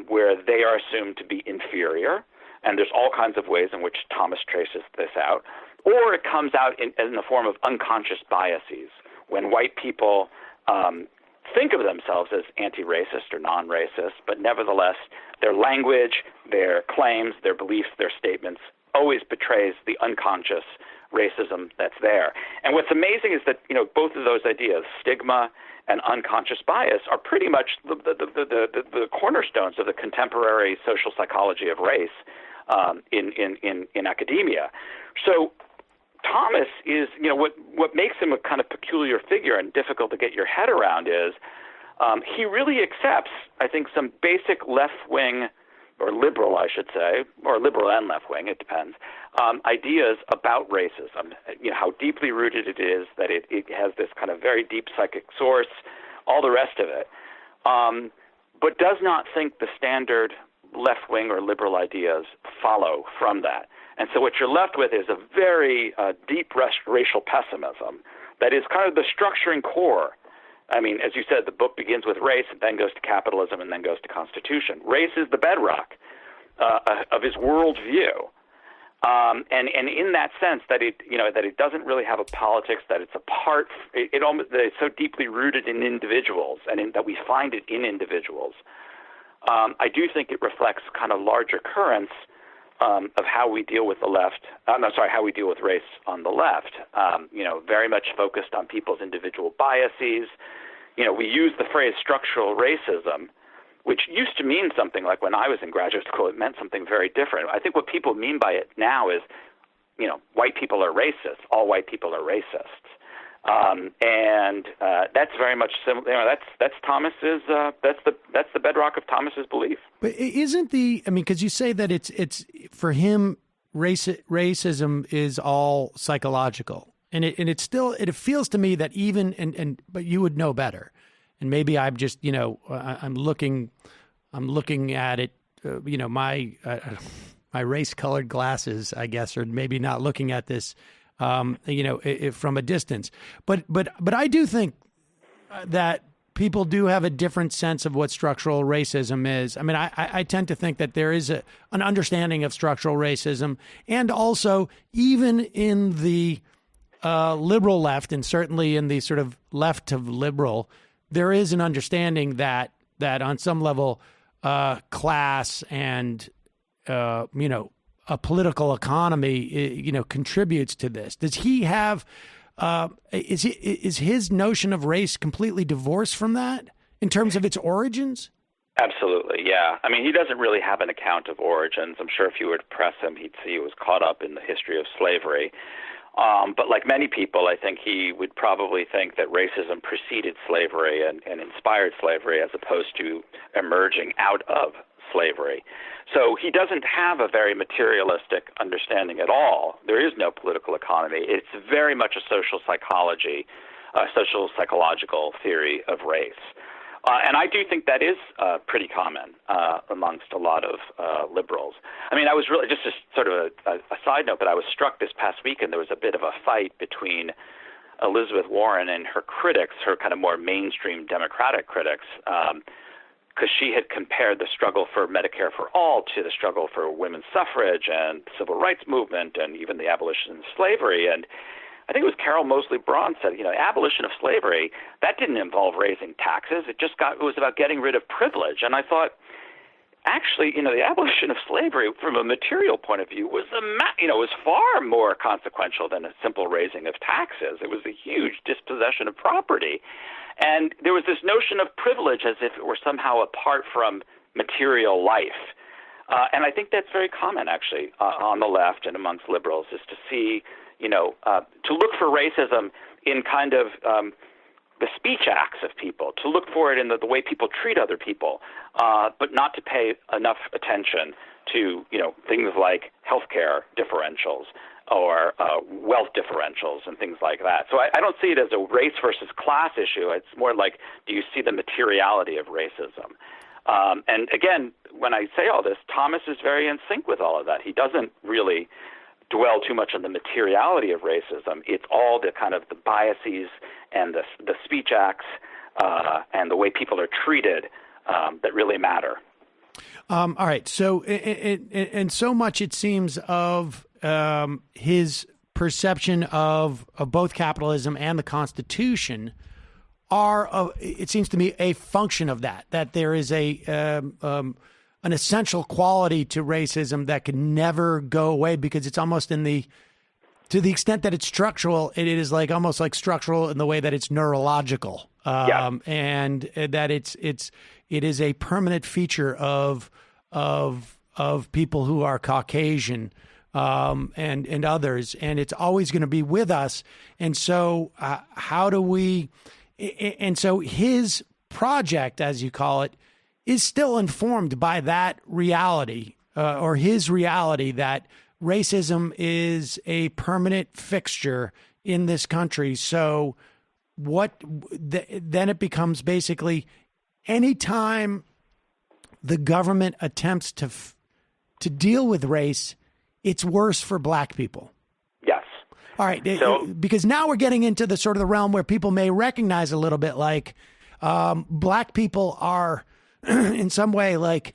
where they are assumed to be inferior. And there's all kinds of ways in which Thomas traces this out. Or it comes out in the form of unconscious biases, when white people think of themselves as anti-racist or non-racist, but nevertheless their language, their claims, their beliefs, their statements always betrays the unconscious racism that's there. And what's amazing is that, both of those ideas, stigma and unconscious bias, are pretty much the cornerstones of the contemporary social psychology of race in academia. So Thomas is, what makes him a kind of peculiar figure and difficult to get your head around is he really accepts, I think, some basic left-wing, or liberal, I should say, or liberal and left-wing, it depends, ideas about racism, how deeply rooted it is, that it has this kind of very deep psychic source, all the rest of it, but does not think the standard left-wing or liberal ideas follow from that. And so what you're left with is a very deep racial pessimism that is kind of the structuring core. I mean, as you said, the book begins with race and then goes to capitalism and then goes to constitution. Race is the bedrock of his worldview. And in that sense that it doesn't really have a politics, that it's that it's so deeply rooted in individuals and that we find it in individuals. I do think it reflects kind of larger currents of how we deal with the left. How we deal with race on the left. Very much focused on people's individual biases. We use the phrase structural racism, which used to mean something like when I was in graduate school, it meant something very different. I think what people mean by it now is, white people are racist. All white people are racists. And that's very much similar. That's Thomas's. That's the bedrock of Thomas's belief. But isn't because you say that it's for him, racism is all psychological, and it still feels to me that even but you would know better, and maybe I'm just I'm looking at it. My race-colored glasses, I guess, or maybe not looking at this. From a distance. But I do think that people do have a different sense of what structural racism is. I mean, I tend to think that there is an understanding of structural racism, and also even in the liberal left, and certainly in the sort of left of liberal, there is an understanding that on some level, class and a political economy, contributes to this. Does he have? Is his notion of race completely divorced from that in terms of its origins? Absolutely, yeah. I mean, he doesn't really have an account of origins. I'm sure if you were to press him, he'd see he was caught up in the history of slavery. But like many people, I think he would probably think that racism preceded slavery and inspired slavery as opposed to emerging out of slavery. So he doesn't have a very materialistic understanding at all. There is no political economy. It's very much a social psychological theory of race. And I do think that is pretty common amongst a lot of liberals. I mean, I was really, just as sort of a side note, but I was struck this past weekend, there was a bit of a fight between Elizabeth Warren and her critics, her kind of more mainstream Democratic critics, because she had compared the struggle for Medicare for all to the struggle for women's suffrage and the civil rights movement and even the abolition of slavery. And I think it was Carol Moseley Braun said, abolition of slavery, that didn't involve raising taxes. It was about getting rid of privilege. And I thought, actually, the abolition of slavery from a material point of view was was far more consequential than a simple raising of taxes. It was a huge dispossession of property. And there was this notion of privilege as if it were somehow apart from material life. And I think that's very common, actually, on the left and amongst liberals, is to see, to look for racism in kind of the speech acts of people, to look for it in the way people treat other people, but not to pay enough attention to, things like healthcare differentials or wealth differentials and things like that. So I don't see it as a race versus class issue. It's more like, do you see the materiality of racism? And again, when I say all this, Thomas is very in sync with all of that. He doesn't really dwell too much on the materiality of racism. It's all the kind of the biases and the speech acts and the way people are treated that really matter. All right. So, and so much it seems of his perception of both capitalism and the Constitution are, it seems to me, a function of that there is an essential quality to racism that can never go away, because it's almost to the extent that it's structural, it is almost like structural in the way that it's neurological, and that it is a permanent feature of people who are Caucasian, and others, and it's always going to be with us. And so how do we, and so his project, as you call it, is still informed by that reality, or his reality that racism is a permanent fixture in this country. So then it becomes basically anytime the government attempts to deal with race, it's worse for black people. Yes. All right. So, because now we're getting into the sort of the realm where people may recognize a little bit like black people are in some way like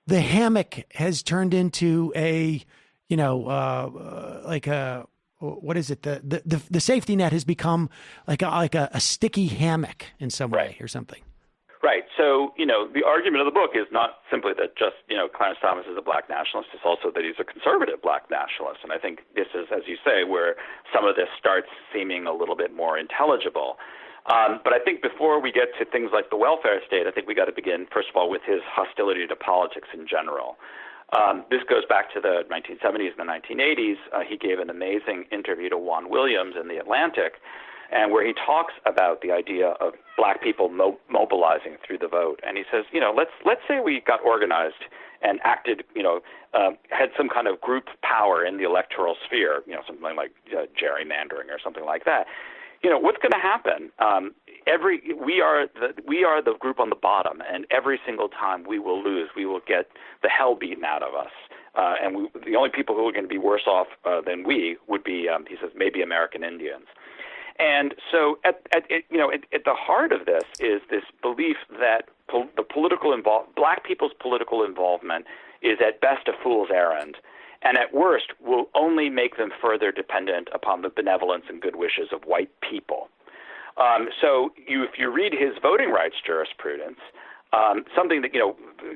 the hammock has turned into a, like a, what is it? The safety net has become like a sticky hammock in some way or something. Right. So, the argument of the book is not simply that just, Clarence Thomas is a black nationalist. It's also that he's a conservative black nationalist. And I think this is, as you say, where some of this starts seeming a little bit more intelligible. But I think before we get to things like the welfare state, I think we got to begin, first of all, with his hostility to politics in general. This goes back to the 1970s and the 1980s. He gave an amazing interview to Juan Williams in The Atlantic, and where he talks about the idea of black people mobilizing through the vote. And he says, let's say we got organized and acted, had some kind of group power in the electoral sphere, something like gerrymandering or something like that. What's going to happen? We are the group on the bottom, and every single time we will lose. We will get the hell beaten out of us. And the only people who are going to be worse off than we would be, he says, maybe American Indians. And so at the heart of this is this belief that black people's political involvement is at best a fool's errand, and at worst will only make them further dependent upon the benevolence and good wishes of white people. So if you read his voting rights jurisprudence, something that,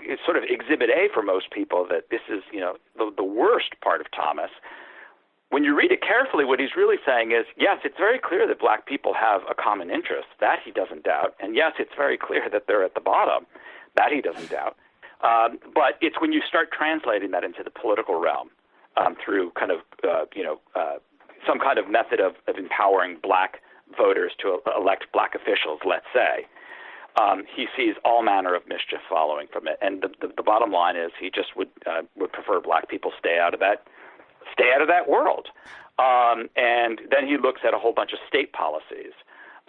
is sort of exhibit A for most people, that this is, the worst part of Thomas. When you read it carefully, what he's really saying is, yes, it's very clear that black people have a common interest. That he doesn't doubt. And yes, it's very clear that they're at the bottom. That he doesn't doubt. But it's when you start translating that into the political realm through kind of, some kind of method of empowering black voters to elect black officials, let's say, he sees all manner of mischief following from it. And the bottom line is he just would prefer black people stay out of that world. And then he looks at a whole bunch of state policies.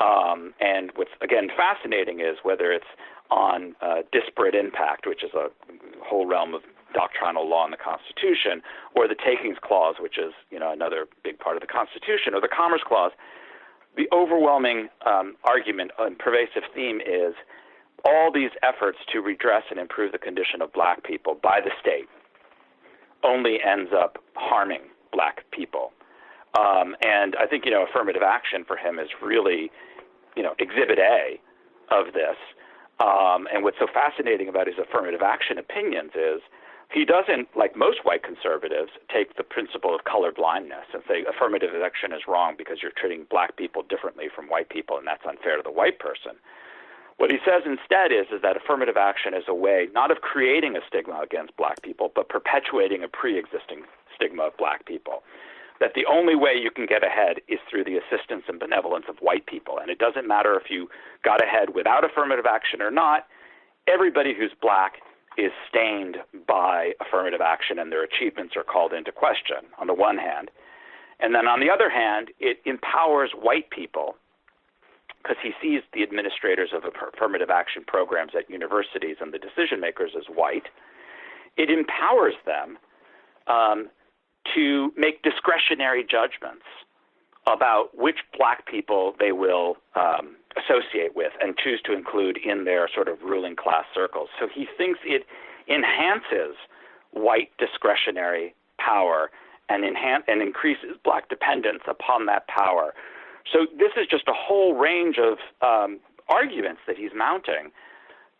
And what's, again, fascinating is whether it's on disparate impact, which is a whole realm of doctrinal law in the Constitution, or the Takings Clause, which is, another big part of the Constitution, or the Commerce Clause. The overwhelming argument and pervasive theme is all these efforts to redress and improve the condition of black people by the state only ends up harming black people. And I think, affirmative action for him is really, exhibit A of this. And what's so fascinating about his affirmative action opinions is he doesn't, like most white conservatives, take the principle of colorblindness and say affirmative action is wrong because you're treating black people differently from white people and that's unfair to the white person. What he says instead is that affirmative action is a way not of creating a stigma against black people, but perpetuating a pre-existing stigma of black people. That the only way you can get ahead is through the assistance and benevolence of white people. And it doesn't matter if you got ahead without affirmative action or not. Everybody who's black is stained by affirmative action, and their achievements are called into question, on the one hand. And then on the other hand, it empowers white people, because he sees the administrators of affirmative action programs at universities and the decision makers as white. It empowers them to make discretionary judgments about which black people they will associate with and choose to include in their sort of ruling class circles. So he thinks it enhances white discretionary power and increases black dependence upon that power. So this is just a whole range of arguments that he's mounting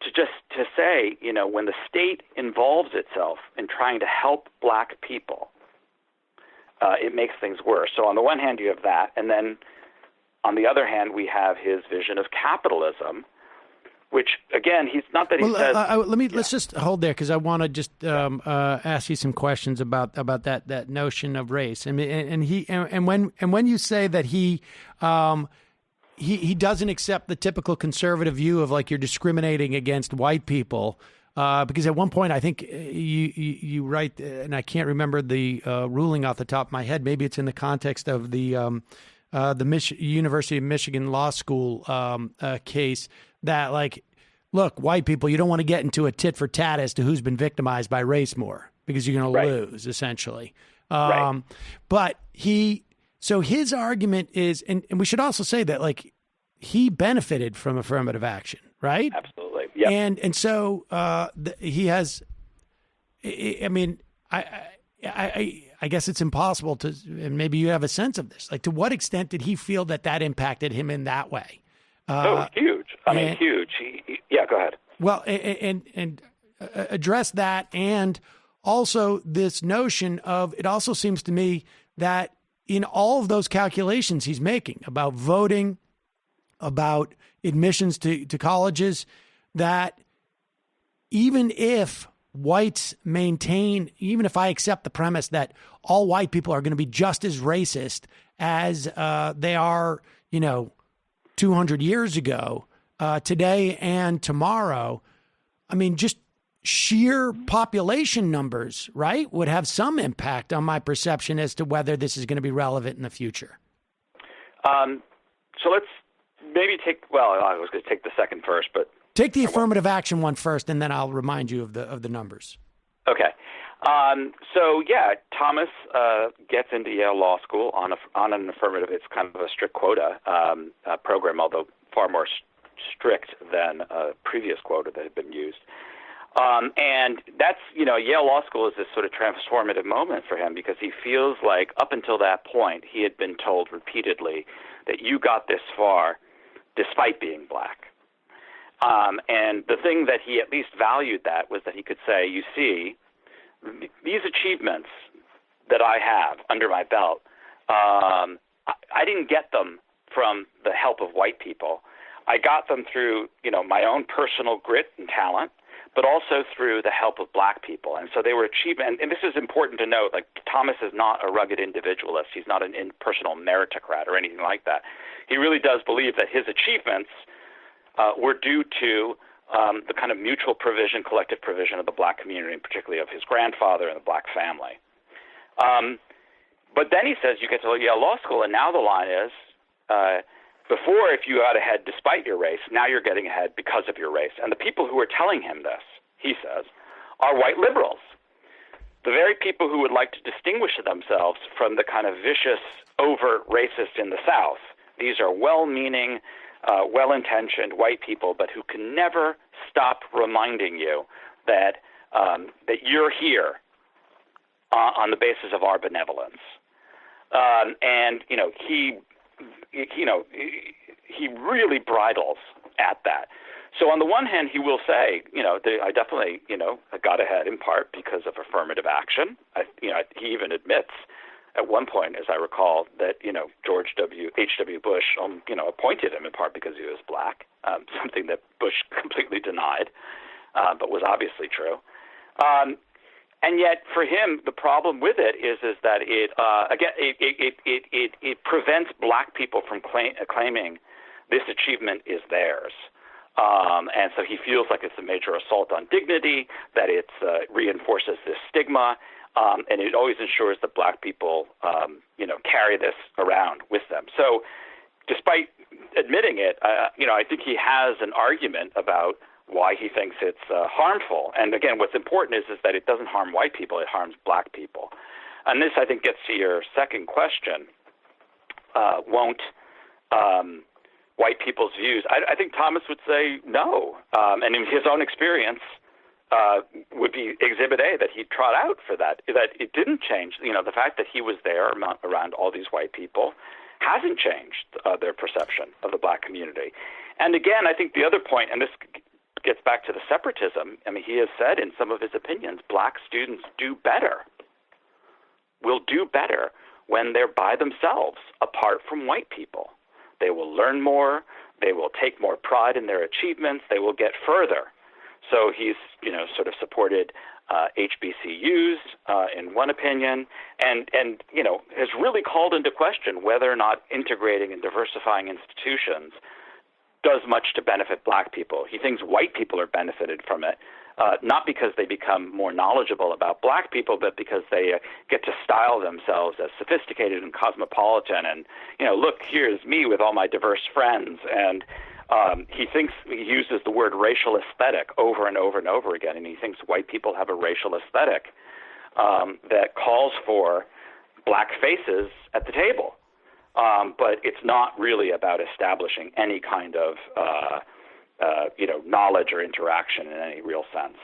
to say, you know, when the state involves itself in trying to help black people, it makes things worse. So on the one hand, you have that, and then on the other hand, we have his vision of capitalism, which again, he's not that he says. Let's just hold there, because I want to just ask you some questions about that notion of race. And when you say that he doesn't accept the typical conservative view of like you're discriminating against white people, because at one point I think you write, and I can't remember the ruling off the top of my head. Maybe it's in the context of the University of Michigan Law School case. That, like, look, white people, you don't want to get into a tit for tat as to who's been victimized by race more, because you're going to lose, essentially. But so his argument is, and we should also say that, like, he benefited from affirmative action, right? Absolutely. Yeah. And so he has, I mean, I guess it's impossible to, and maybe you have a sense of this, like, to what extent did he feel that impacted him in that way? Huge. I mean, huge. Yeah, go ahead. Well, and address that, and also this notion of, it also seems to me that in all of those calculations he's making about voting, about admissions to colleges, that even if whites maintain, even if I accept the premise that all white people are going to be just as racist as they are, 200 years ago, today and tomorrow, I mean, just sheer population numbers, right, would have some impact on my perception as to whether this is going to be relevant in the future. So let's maybe I was going to take the second first, but take the affirmative action one first, and then I'll remind you of the numbers. Okay. Thomas gets into Yale Law School on an affirmative. It's kind of a strict quota program, although far more strict than a previous quota that had been used. And that's, Yale Law School is this sort of transformative moment for him, because he feels like up until that point he had been told repeatedly that you got this far despite being black. And the thing that he at least valued that was that he could say, you see, these achievements that I have under my belt, I didn't get them from the help of white people. I got them through, my own personal grit and talent, but also through the help of black people. And so they were achievement. And this is important to note, like, Thomas is not a rugged individualist. He's not an impersonal meritocrat or anything like that. He really does believe that his achievements were due to the kind of mutual provision, collective provision of the black community, and particularly of his grandfather and the black family. But then he says you get to Yale Law School, and now the line is, before, if you got ahead despite your race, now you're getting ahead because of your race. And the people who are telling him this, he says, are white liberals. The very people who would like to distinguish themselves from the kind of vicious, overt racist in the South. These are well-meaning, well-intentioned white people, but who can never stop reminding you that that you're here on the basis of our benevolence. He really bridles at that. So on the one hand, he will say, I definitely, I got ahead in part because of affirmative action. He even admits at one point, as I recall, that, George H.W. Bush, appointed him in part because he was black, something that Bush completely denied, but was obviously true. And yet, for him, the problem with it is that it prevents black people from claiming this achievement is theirs. And so he feels like it's a major assault on dignity, that it reinforces this stigma, and it always ensures that black people, carry this around with them. So despite admitting it, I think he has an argument about why he thinks it's harmful. And again, what's important is that it doesn't harm white people, it harms black people. And this, I think, gets to your second question. Won't white people's views? I think Thomas would say no. And in his own experience would be Exhibit A that he trot out for that it didn't change. The fact that he was there around all these white people hasn't changed their perception of the black community. And again, I think the other point, and this gets back to the separatism, he has said in some of his opinions, black students will do better when they're by themselves, apart from white people. They will learn more, they will take more pride in their achievements, they will get further. So he's, sort of supported HBCUs in one opinion, and has really called into question whether or not integrating and diversifying institutions does much to benefit black people. He thinks white people are benefited from it, not because they become more knowledgeable about black people, but because they get to style themselves as sophisticated and cosmopolitan. And, look, here's me with all my diverse friends. And he uses the word racial aesthetic over and over and over again. And he thinks white people have a racial aesthetic that calls for black faces at the table. But it's not really about establishing any kind of, knowledge or interaction in any real sense.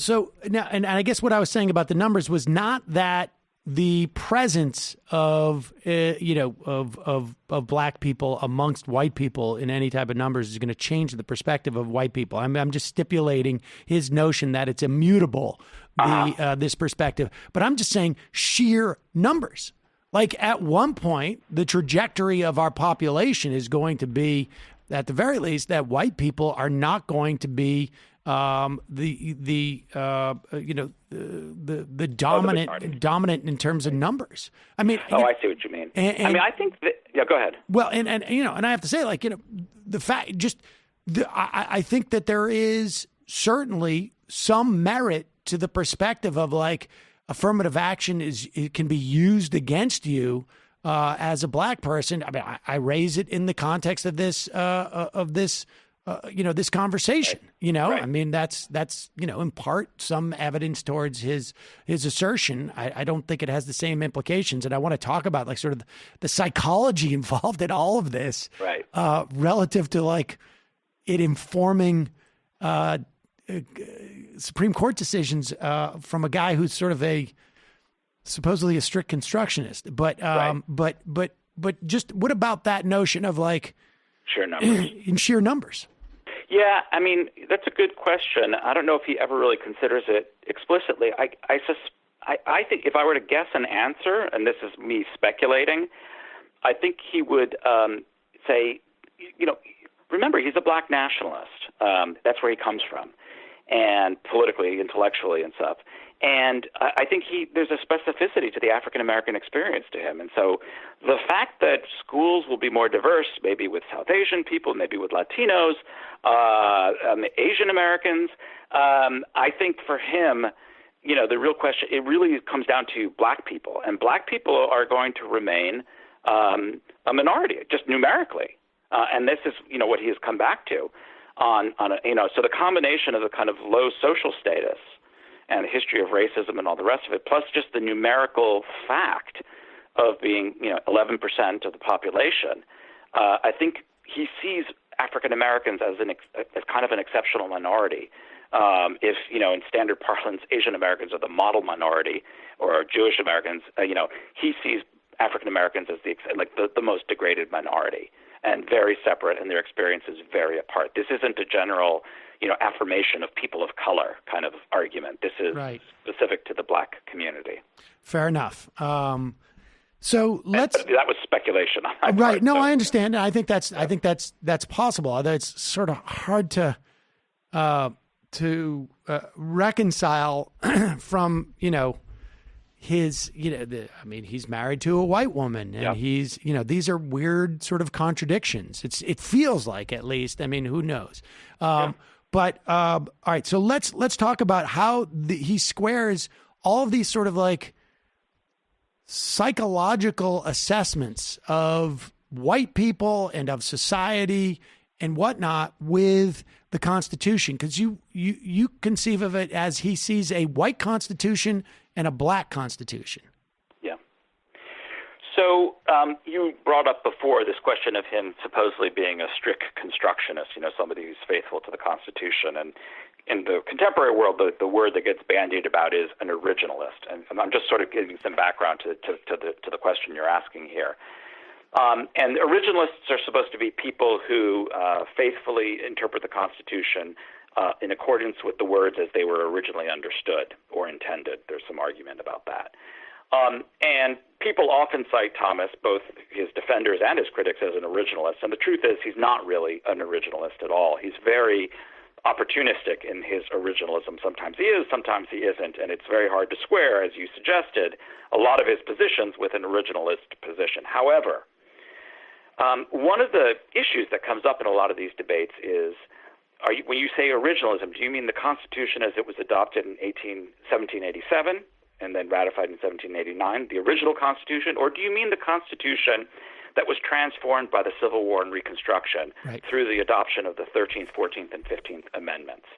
So now, and I guess what I was saying about the numbers was not that the presence of, of black people amongst white people in any type of numbers is going to change the perspective of white people. I'm just stipulating his notion that it's immutable, this perspective. But I'm just saying sheer numbers. Like at one point, the trajectory of our population is going to be, at the very least, that white people are not going to be the dominant in terms of numbers. I see what you mean. I think that. Yeah, go ahead. Well, and I have to say, the fact, I think that there is certainly some merit to the perspective of affirmative action it can be used against you as a black person. I raise it in the context of this this conversation. Right. That's in part some evidence towards his assertion. I don't think it has the same implications, and I want to talk about sort of the psychology involved in all of this, right? Relative to it informing Supreme Court decisions from a guy who's sort of supposedly a strict constructionist, but right. but just what about that notion of sheer numbers? In sheer numbers. Yeah, that's a good question. I don't know if he ever really considers it explicitly. I think if I were to guess an answer, and this is me speculating, I think he would say, remember, he's a black nationalist. That's where he comes from, and politically, intellectually, and stuff. And I think there's a specificity to the African-American experience to him. And so the fact that schools will be more diverse, maybe with South Asian people, maybe with Latinos, Asian Americans, I think for him, the real question, it really comes down to black people. And black people are going to remain a minority, just numerically. And this is, what he has come back to so the combination of the kind of low social status and the history of racism and all the rest of it, plus just the numerical fact of being, 11% of the population, I think he sees African Americans as kind of an exceptional minority. If, in standard parlance, Asian Americans are the model minority, or Jewish Americans, he sees African Americans as the most degraded minority, and very separate, and their experience is very apart. This isn't a general, affirmation of people of color kind of argument. This is right. Specific to the black community. Fair enough. So let's. That was speculation. Right. Part, no, so. I understand. I think that's possible. Although it's sort of hard to reconcile from his he's married to a white woman, and he's these are weird sort of contradictions. It feels like, at least. I mean, who knows? But all right. So let's talk about how he squares all of these sort of like psychological assessments of white people and of society and whatnot with the Constitution, because you conceive of it as he sees a white Constitution and a black Constitution. Yeah. So you brought up before this question of him supposedly being a strict constructionist, somebody who's faithful to the Constitution. And in the contemporary world, the word that gets bandied about is an originalist. And I'm just sort of giving some background to the question you're asking here. And originalists are supposed to be people who faithfully interpret the Constitution in accordance with the words as they were originally understood or intended. There's some argument about that. And people often cite Thomas, both his defenders and his critics, as an originalist. And the truth is he's not really an originalist at all. He's very opportunistic in his originalism. Sometimes he is, sometimes he isn't. And it's very hard to square, as you suggested, a lot of his positions with an originalist position. However, one of the issues that comes up in a lot of these debates is, when you say originalism, do you mean the Constitution as it was adopted in 1787 and then ratified in 1789, the original Constitution, or do you mean the Constitution that was transformed by the Civil War and Reconstruction through the adoption of the 13th, 14th, and 15th Amendments?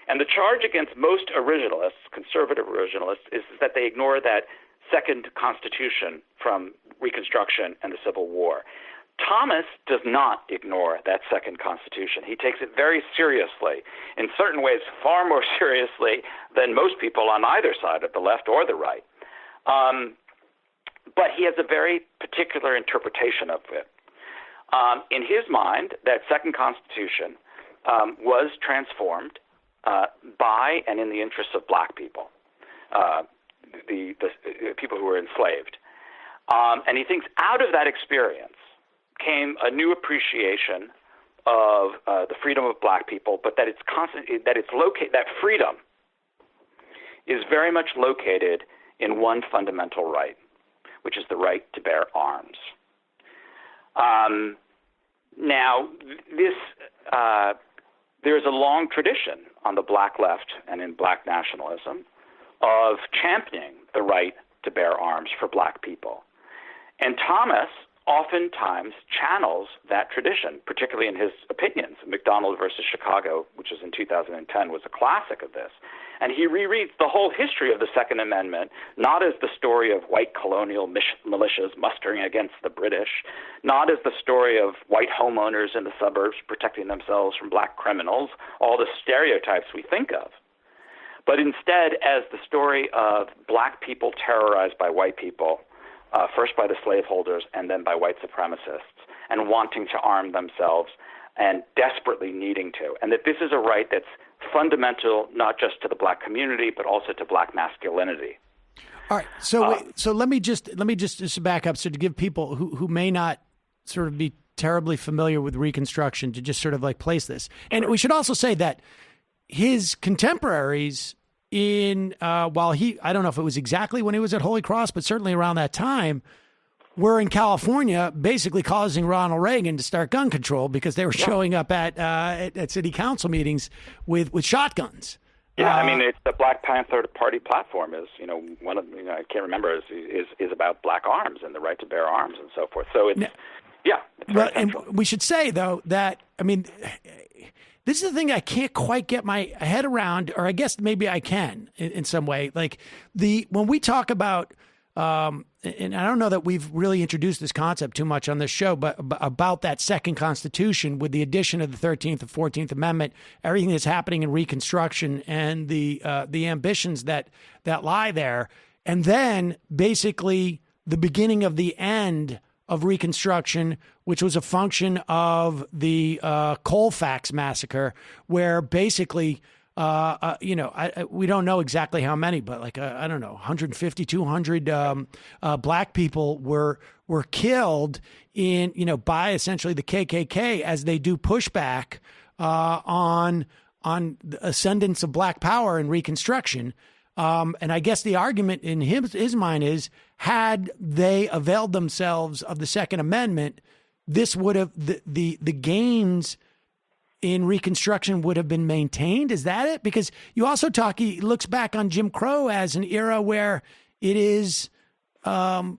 And the charge against most originalists, conservative originalists, is that they ignore that second Constitution from Reconstruction and the Civil War. Thomas does not ignore that second Constitution. He takes it very seriously, in certain ways far more seriously than most people on either side of the left or the right. But he has a very particular interpretation of it. In his mind, that second Constitution was transformed by and in the interests of black people, the people who were enslaved. And he thinks out of that experience came a new appreciation of the freedom of black people, but that that freedom is very much located in one fundamental right, which is the right to bear arms. Now, there's a long tradition on the black left and in black nationalism of championing the right to bear arms for black people. And Thomas oftentimes channels that tradition, particularly in his opinions. McDonald versus Chicago, which was in 2010, was a classic of this. And he rereads the whole history of the Second Amendment, not as the story of white colonial militias mustering against the British, not as the story of white homeowners in the suburbs protecting themselves from black criminals, all the stereotypes we think of, but instead as the story of black people terrorized by white people, first by the slaveholders and then by white supremacists, and wanting to arm themselves and desperately needing to. And that this is a right that's fundamental not just to the black community, but also to black masculinity. All right. So let me just back up. So to give people who may not sort of be terribly familiar with Reconstruction to just sort of like place this. And we should also say that his contemporaries while I don't know if it was exactly when he was at Holy Cross, but certainly around that time, were in California basically causing Ronald Reagan to start gun control because they were showing up at city council meetings with shotguns. Yeah, I mean, it's the Black Panther Party platform is, one of, I can't remember, is about black arms and the right to bear arms and so forth. So it's very central. And we should say, though, that, I mean, this is the thing I can't quite get my head around, or I guess maybe I can in some way. Like when we talk about, and I don't know that we've really introduced this concept too much on this show, but about that second Constitution with the addition of the 13th and 14th Amendment, everything that's happening in Reconstruction and the ambitions that lie there, and then basically the beginning of the end of Reconstruction, which was a function of the Colfax Massacre, where basically we don't know exactly how many, but like, I don't know, 150, 200 black people were killed by essentially the KKK as they do pushback on the ascendance of black power and Reconstruction. And I guess the argument in his mind is, had they availed themselves of the Second Amendment, this would have the gains in Reconstruction would have been maintained. Is that it? Because you also he looks back on Jim Crow as an era where it is, sort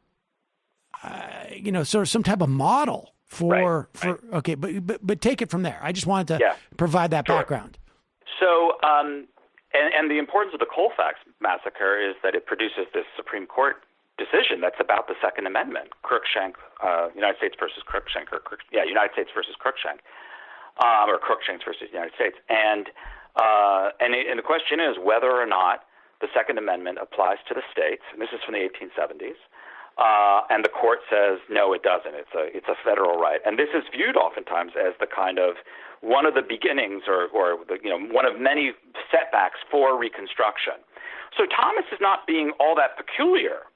of some type of model for. Okay, but take it from there. I just wanted to provide that background. So, and the importance of the Colfax Massacre is that it produces this Supreme Court decision that's about the Second Amendment, Cruikshank, United States versus Cruikshank, United States versus Cruikshank. Or Cruikshanks versus the United States, and the question is whether or not the Second Amendment applies to the states. And this is from the 1870s, and the court says no, it doesn't. It's a federal right, and this is viewed oftentimes as the kind of one of the beginnings, or one of many setbacks for Reconstruction. So Thomas is not being all that peculiar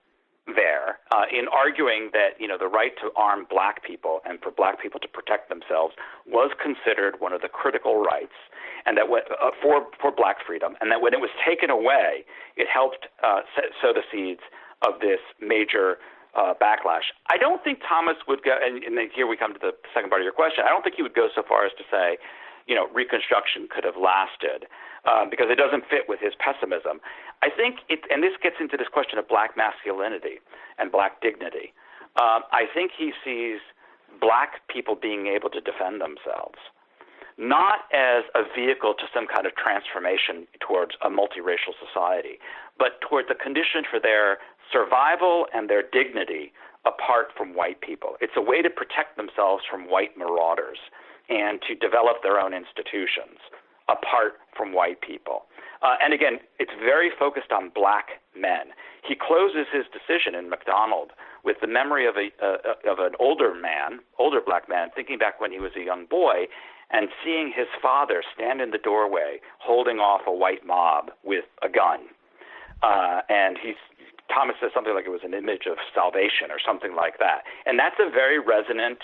there in arguing that the right to arm black people and for black people to protect themselves was considered one of the critical rights, and that for black freedom, and that when it was taken away, it helped sow the seeds of this major backlash. I don't think Thomas would go, and here we come to the second part of your question. I don't think he would go so far as to say, Reconstruction could have lasted, because it doesn't fit with his pessimism. I think and this gets into this question of black masculinity and black dignity. I think he sees black people being able to defend themselves, not as a vehicle to some kind of transformation towards a multiracial society, but towards a condition for their survival and their dignity apart from white people. It's a way to protect themselves from white marauders and to develop their own institutions apart from white people. And again, it's very focused on black men. He closes his decision in Mcdonald with the memory of an older black man, thinking back when he was a young boy and seeing his father stand in the doorway holding off a white mob with a gun. And Thomas says something like it was an image of salvation or something like that. And that's a very resonant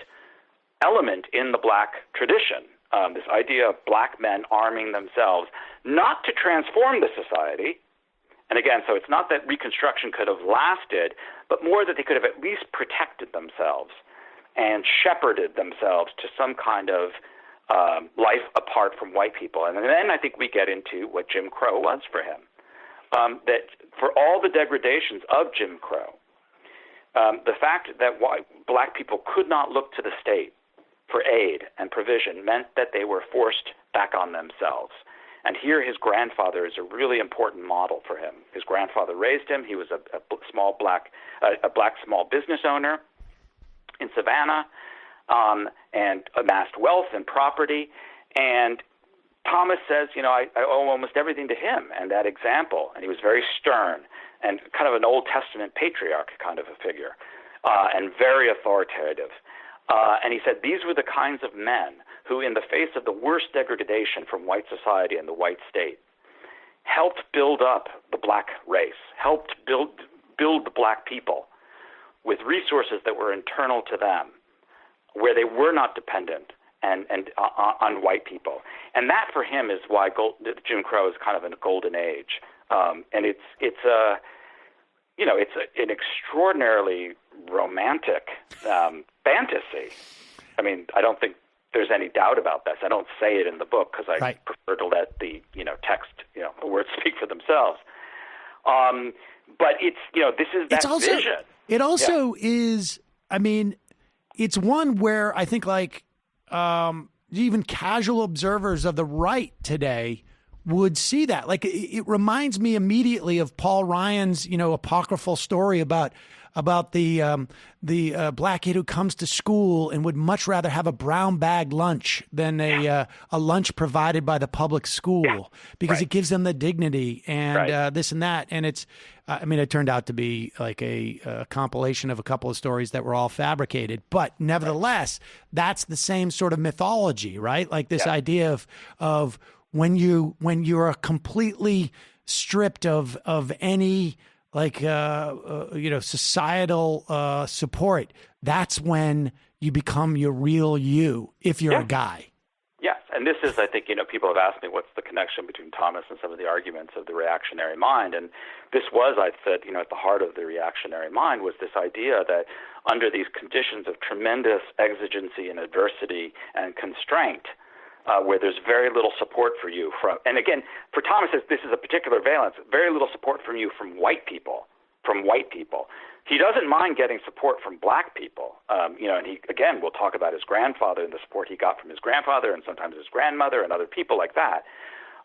element in the black tradition. This idea of black men arming themselves, not to transform the society. And again, so it's not that Reconstruction could have lasted, but more that they could have at least protected themselves and shepherded themselves to some kind of life apart from white people. And then I think we get into what Jim Crow was for him. That for all the degradations of Jim Crow, the fact that black people could not look to the state for aid and provision meant that they were forced back on themselves. And here his grandfather is a really important model for him. His grandfather raised him. He was a black small business owner in Savannah, and amassed wealth and property. And Thomas says, I owe almost everything to him and that example. And he was very stern and kind of an Old Testament patriarch kind of a figure, and very authoritative. And he said these were the kinds of men who, in the face of the worst degradation from white society and the white state, helped build up the black race, helped build the black people with resources that were internal to them, where they were not dependent and on white people. And that for him is why Jim Crow is kind of a golden age. And it's an extraordinarily romantic fantasy. I mean, I don't think there's any doubt about this. I don't say it in the book because I prefer to let the text, the words speak for themselves. But it's this is that vision. It also is. I mean, it's one where I think even casual observers of the right today would see that. Like it reminds me immediately of Paul Ryan's apocryphal story about the black kid who comes to school and would much rather have a brown bag lunch than a lunch provided by the public school because it gives them the dignity and this and that. And it's, it turned out to be like a compilation of a couple of stories that were all fabricated, but nevertheless, that's the same sort of mythology, right? Like this idea of when you're completely stripped of any societal support, that's when you become your real you, if you're a guy. Yes, and this is, I think, people have asked me what's the connection between Thomas and some of the arguments of the reactionary mind, and this was, I said, at the heart of the reactionary mind was this idea that under these conditions of tremendous exigency and adversity and constraint, where there's very little support for you from, and again, for Thomas, this is a particular valence, very little support from you from white people. He doesn't mind getting support from black people, and he, again, we'll talk about his grandfather and the support he got from his grandfather and sometimes his grandmother and other people like that.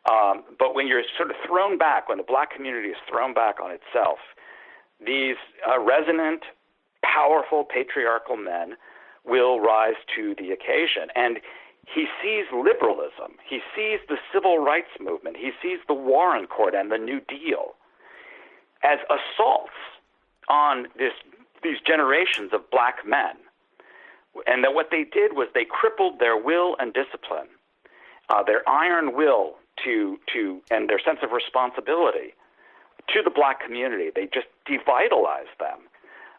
But when you're sort of thrown back, when the black community is thrown back on itself, these resonant, powerful, patriarchal men will rise to the occasion. And he sees liberalism. He sees the civil rights movement. He sees the Warren Court and the New Deal as assaults on these generations of black men. And that what they did was they crippled their will and discipline, their iron will and their sense of responsibility to the black community. They just devitalized them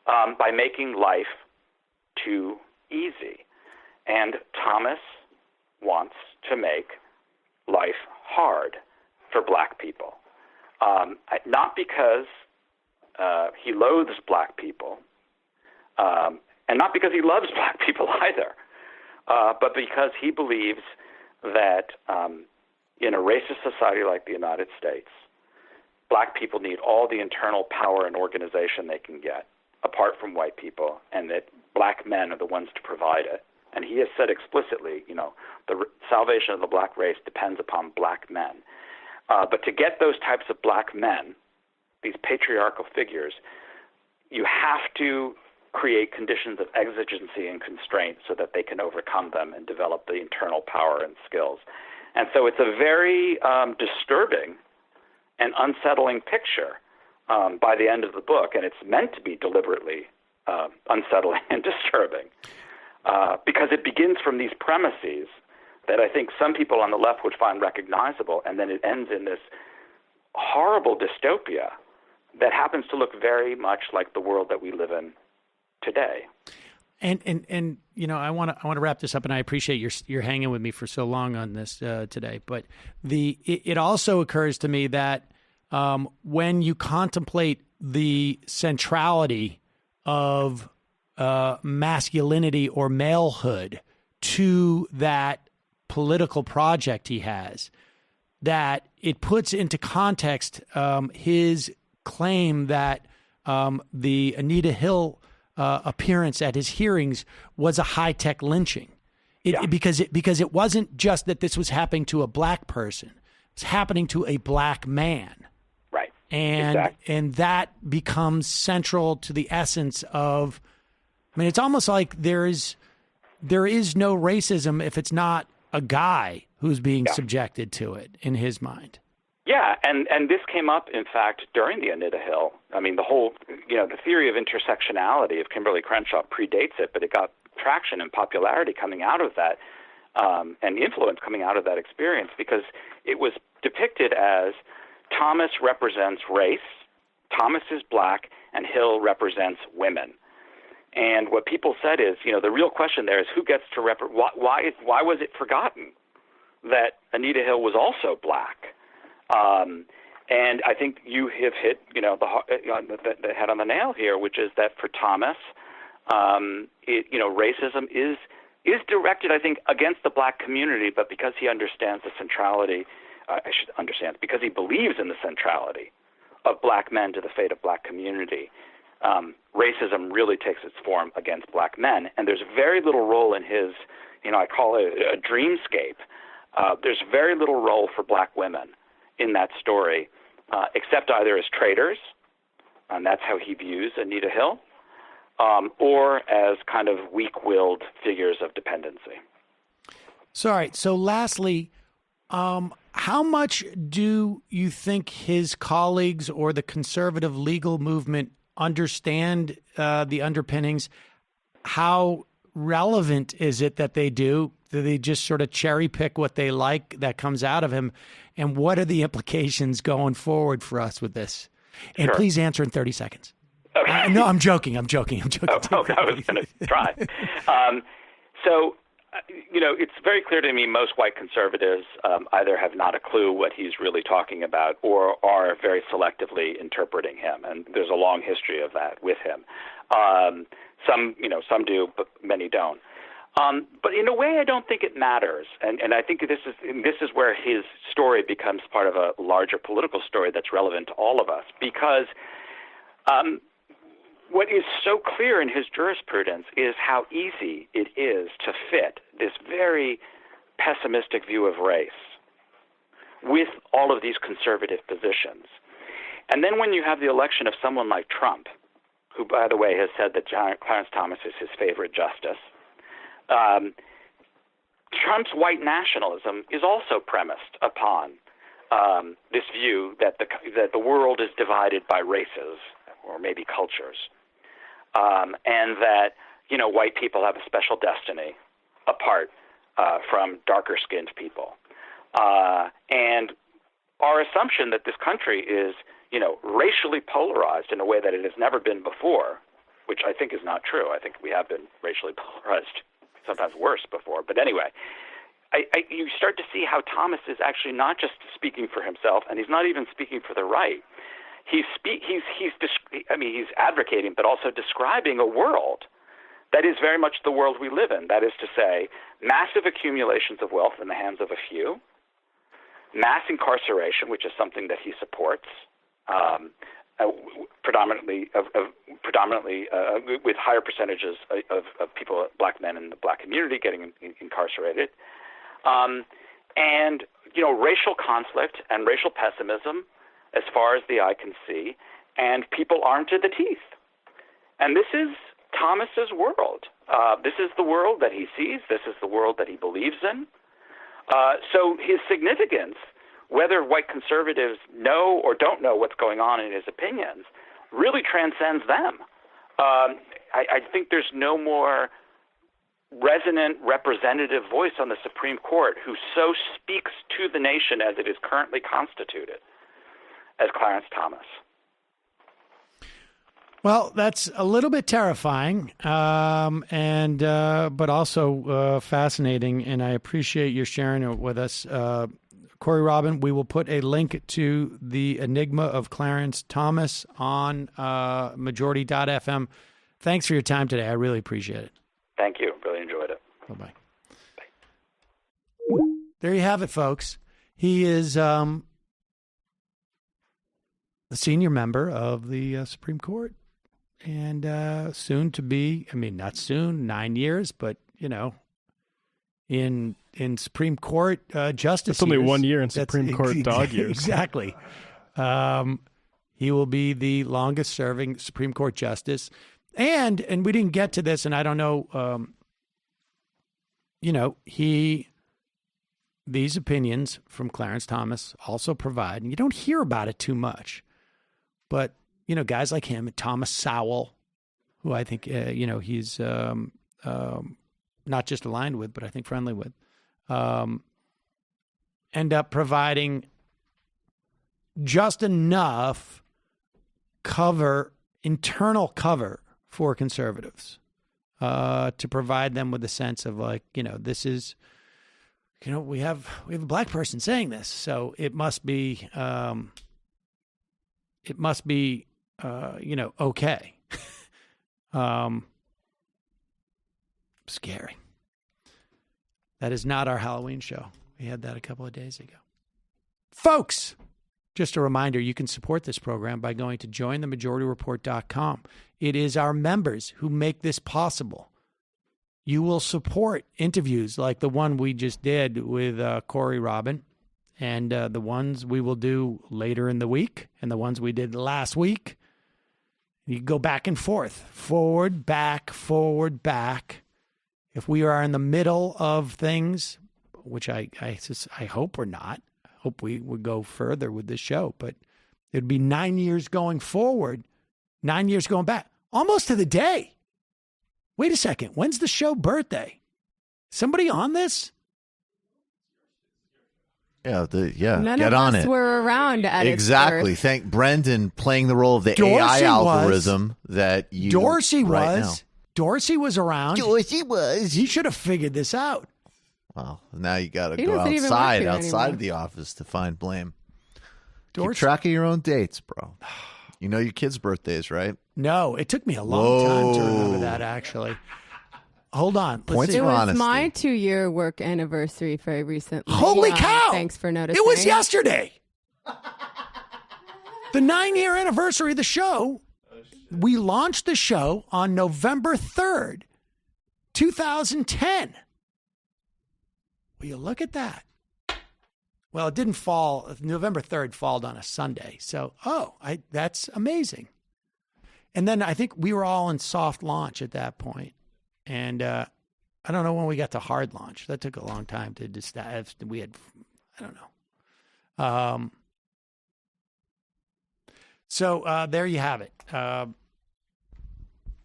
by making life too easy. And Thomas wants to make life hard for black people. Not because he loathes black people, and not because he loves black people either, but because he believes that in a racist society like the United States, black people need all the internal power and organization they can get, apart from white people, and that black men are the ones to provide it. And he has said explicitly, the salvation of the black race depends upon black men. But to get those types of black men, these patriarchal figures, you have to create conditions of exigency and constraint so that they can overcome them and develop the internal power and skills. And so it's a very disturbing and unsettling picture by the end of the book, and it's meant to be deliberately unsettling and disturbing because it begins from these premises that I think some people on the left would find recognizable, and then it ends in this horrible dystopia that happens to look very much like the world that we live in today. And I want to wrap this up, and I appreciate you're hanging with me for so long on this today. But it also occurs to me that when you contemplate the centrality of masculinity or malehood to that political project he has, that it puts into context his claim that the Anita Hill appearance at his hearings was a high-tech lynching. Because it wasn't just that this was happening to a black person. It's happening to a black man. Right. And that becomes central to the essence of, it's almost like there is no racism if it's not a guy who's being subjected to it in his mind. Yeah, and this came up, in fact, during the Anita Hill. The whole, the theory of intersectionality of Kimberly Crenshaw predates it, but it got traction and popularity coming out of that, and influence coming out of that experience, because it was depicted as Thomas represents race, Thomas is black, and Hill represents women. And what people said is, the real question there is who gets to why was it forgotten that Anita Hill was also black? And I think you have hit, the head on the nail here, which is that for Thomas, racism is directed, I think, against the black community, but because he understands the centrality, because he believes in the centrality of black men to the fate of black community, racism really takes its form against black men. And there's very little role in his, I call it a dreamscape. There's very little role for black women in that story, except either as traitors, and that's how he views Anita Hill, or as kind of weak-willed figures of dependency. So lastly, how much do you think his colleagues or the conservative legal movement understand the underpinnings? How relevant is it that they do? Do they just sort of cherry pick what they like that comes out of him? And what are the implications going forward for us with this? And please answer in 30 seconds. Okay. No, I'm joking. I'm joking. I was going to try. It's very clear to me most white conservatives either have not a clue what he's really talking about or are very selectively interpreting him. And there's a long history of that with him. Some do, but many don't. But in a way, I don't think it matters. And I think this is where his story becomes part of a larger political story that's relevant to all of us. Because what is so clear in his jurisprudence is how easy it is to fit this very pessimistic view of race with all of these conservative positions. And then when you have the election of someone like Trump, who, by the way, has said that Clarence Thomas is his favorite justice, Trump's white nationalism is also premised upon this view that the world is divided by races or maybe cultures, and that white people have a special destiny apart from darker-skinned people, and our assumption that this country is racially polarized in a way that it has never been before, which I think is not true. I think we have been racially polarized, sometimes worse before. But anyway, you start to see how Thomas is actually not just speaking for himself, and he's not even speaking for the right. He's advocating, but also describing a world that is very much the world we live in. That is to say, massive accumulations of wealth in the hands of a few, mass incarceration, which is something that he supports, predominantly with higher percentages of people, black men in the black community, getting incarcerated, and racial conflict and racial pessimism, as far as the eye can see, and people armed to the teeth. And this is Thomas's world. This is the world that he sees. This is the world that he believes in. So his significance, whether white conservatives know or don't know what's going on in his opinions, really transcends them. I think there's no more resonant representative voice on the Supreme Court who so speaks to the nation as it is currently constituted as Clarence Thomas. Well, that's a little bit terrifying, but also fascinating, and I appreciate your sharing it with us. Corey Robin, we will put a link to the Enigma of Clarence Thomas on majority.fm. Thanks for your time today. I really appreciate it. Thank you. Really enjoyed it. Bye-bye. Bye. There you have it, folks. He is the senior member of the Supreme Court, and soon to be, not soon, 9 years, but, in Supreme Court justice. It's only 1 year in Supreme Court dog years. Exactly. He will be the longest serving Supreme Court justice. And we didn't get to this, and I don't know, these opinions from Clarence Thomas also provide, and you don't hear about it too much, but, guys like him, Thomas Sowell, who I think, he's not just aligned with, but I think friendly with, end up providing just enough internal cover for conservatives to provide them with a sense of this is, we have a black person saying this, so it must be okay. Scary. That is not our Halloween show. We had that a couple of days ago. Folks, just a reminder, you can support this program by going to jointhemajorityreport.com. It is our members who make this possible. You will support interviews like the one we just did with Corey Robin, and the ones we will do later in the week, and the ones we did last week. You go back and forth, forward, back, forward, back. If we are in the middle of things, which I hope we're not, I hope we would go further with this show, but it'd be 9 years going forward, 9 years going back, almost to the day. Wait a second. When's the show birthday? Somebody on this? Yeah, None get of on us it. were around at exactly. its birth. Thank Brendan playing the role of the AI algorithm that you. Dorsey right was. Dorsey was around. Dorsey was. He should have figured this out. Well, now you got to He go doesn't even work outside here anymore. of the office to find blame. Dorsey. Keep track of your own dates, bro. You know your kids' birthdays, right? No, it took me a long time to remember that, actually. Hold on. Points It for was honesty. my 2-year work anniversary very recently. Holy cow! Thanks for noticing. It was yesterday. The 9-year anniversary of the show. We launched the show on November 3rd, 2010. Will you look at that? Well, it didn't fall. November 3rd falled on a Sunday. So, that's amazing. And then I think we were all in soft launch at that point. And I don't know when we got to hard launch. That took a long time to decide. We had, I don't know. So there you have it.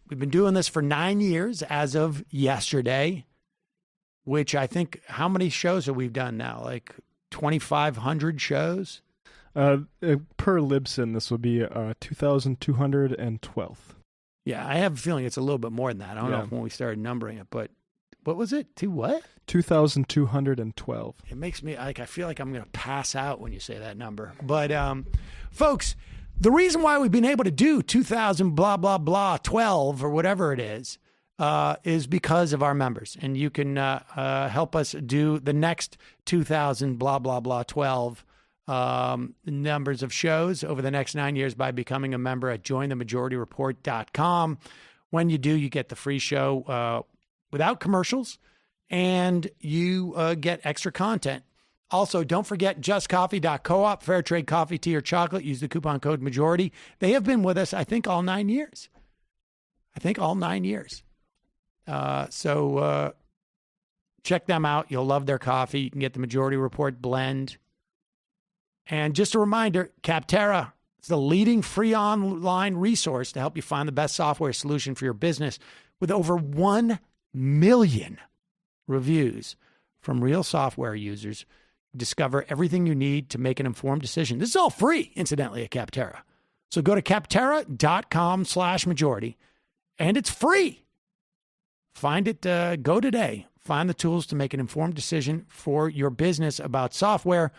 We've been doing this for 9 years as of yesterday, which I think, how many shows have we done now? Like 2,500 shows? Per Libsyn, this will be 2,212. Yeah, I have a feeling it's a little bit more than that. I don't know if when we started numbering it, but what was it? 2,212. It makes me I feel like I'm going to pass out when you say that number. But folks, the reason why we've been able to do 2,000 blah blah blah 12 or whatever it is because of our members, and you can help us do the next 2,000 blah blah blah 12 numbers of shows over the next 9 years by becoming a member at jointhemajorityreport.com. When you do, you get the free show without commercials, and you get extra content. Also, don't forget justcoffee.coop, fair trade coffee, tea, or chocolate. Use the coupon code majority. They have been with us, I think, all 9 years. So check them out. You'll love their coffee. You can get the Majority Report blend. And just a reminder, Capterra is the leading free online resource to help you find the best software solution for your business, with over 1 million reviews from real software users. Discover everything you need to make an informed decision. This is all free, incidentally, at Capterra. So go to capterra.com/majority, and it's free. Find it, go today. Find the tools to make an informed decision for your business about software.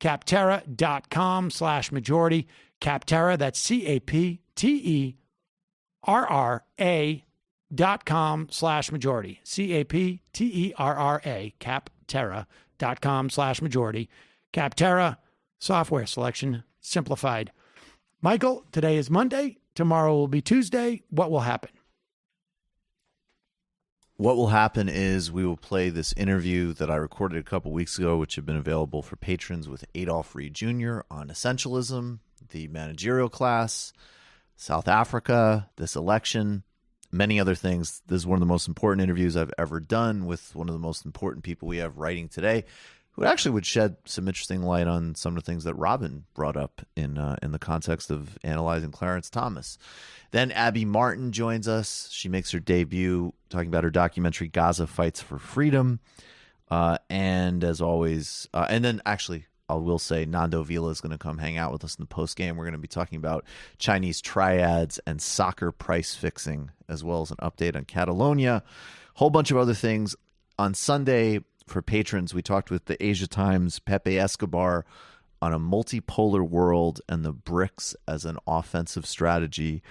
Capterra.com/majority. Capterra, that's CAPTERRA.com/majority. CAPTERRA, Capterra.com/majority. Capterra, software selection simplified. Michael, today is Monday. Tomorrow will be Tuesday. What will happen? What will happen is we will play this interview that I recorded a couple weeks ago, which had been available for patrons, with Adolph Reed Jr. on essentialism, the managerial class, South Africa, this election, many other things. This is one of the most important interviews I've ever done with one of the most important people we have writing today, who actually would shed some interesting light on some of the things that Robin brought up in the context of analyzing Clarence Thomas. Then Abby Martin joins us. She makes her debut talking about her documentary, Gaza Fights for Freedom. And as always, and then actually, I will say Nando Vila is going to come hang out with us in the postgame. We're going to be talking about Chinese triads and soccer price fixing, as well as an update on Catalonia. Whole bunch of other things. On Sunday, for patrons, we talked with the Asia Times' Pepe Escobar on a multipolar world and the BRICS as an offensive strategy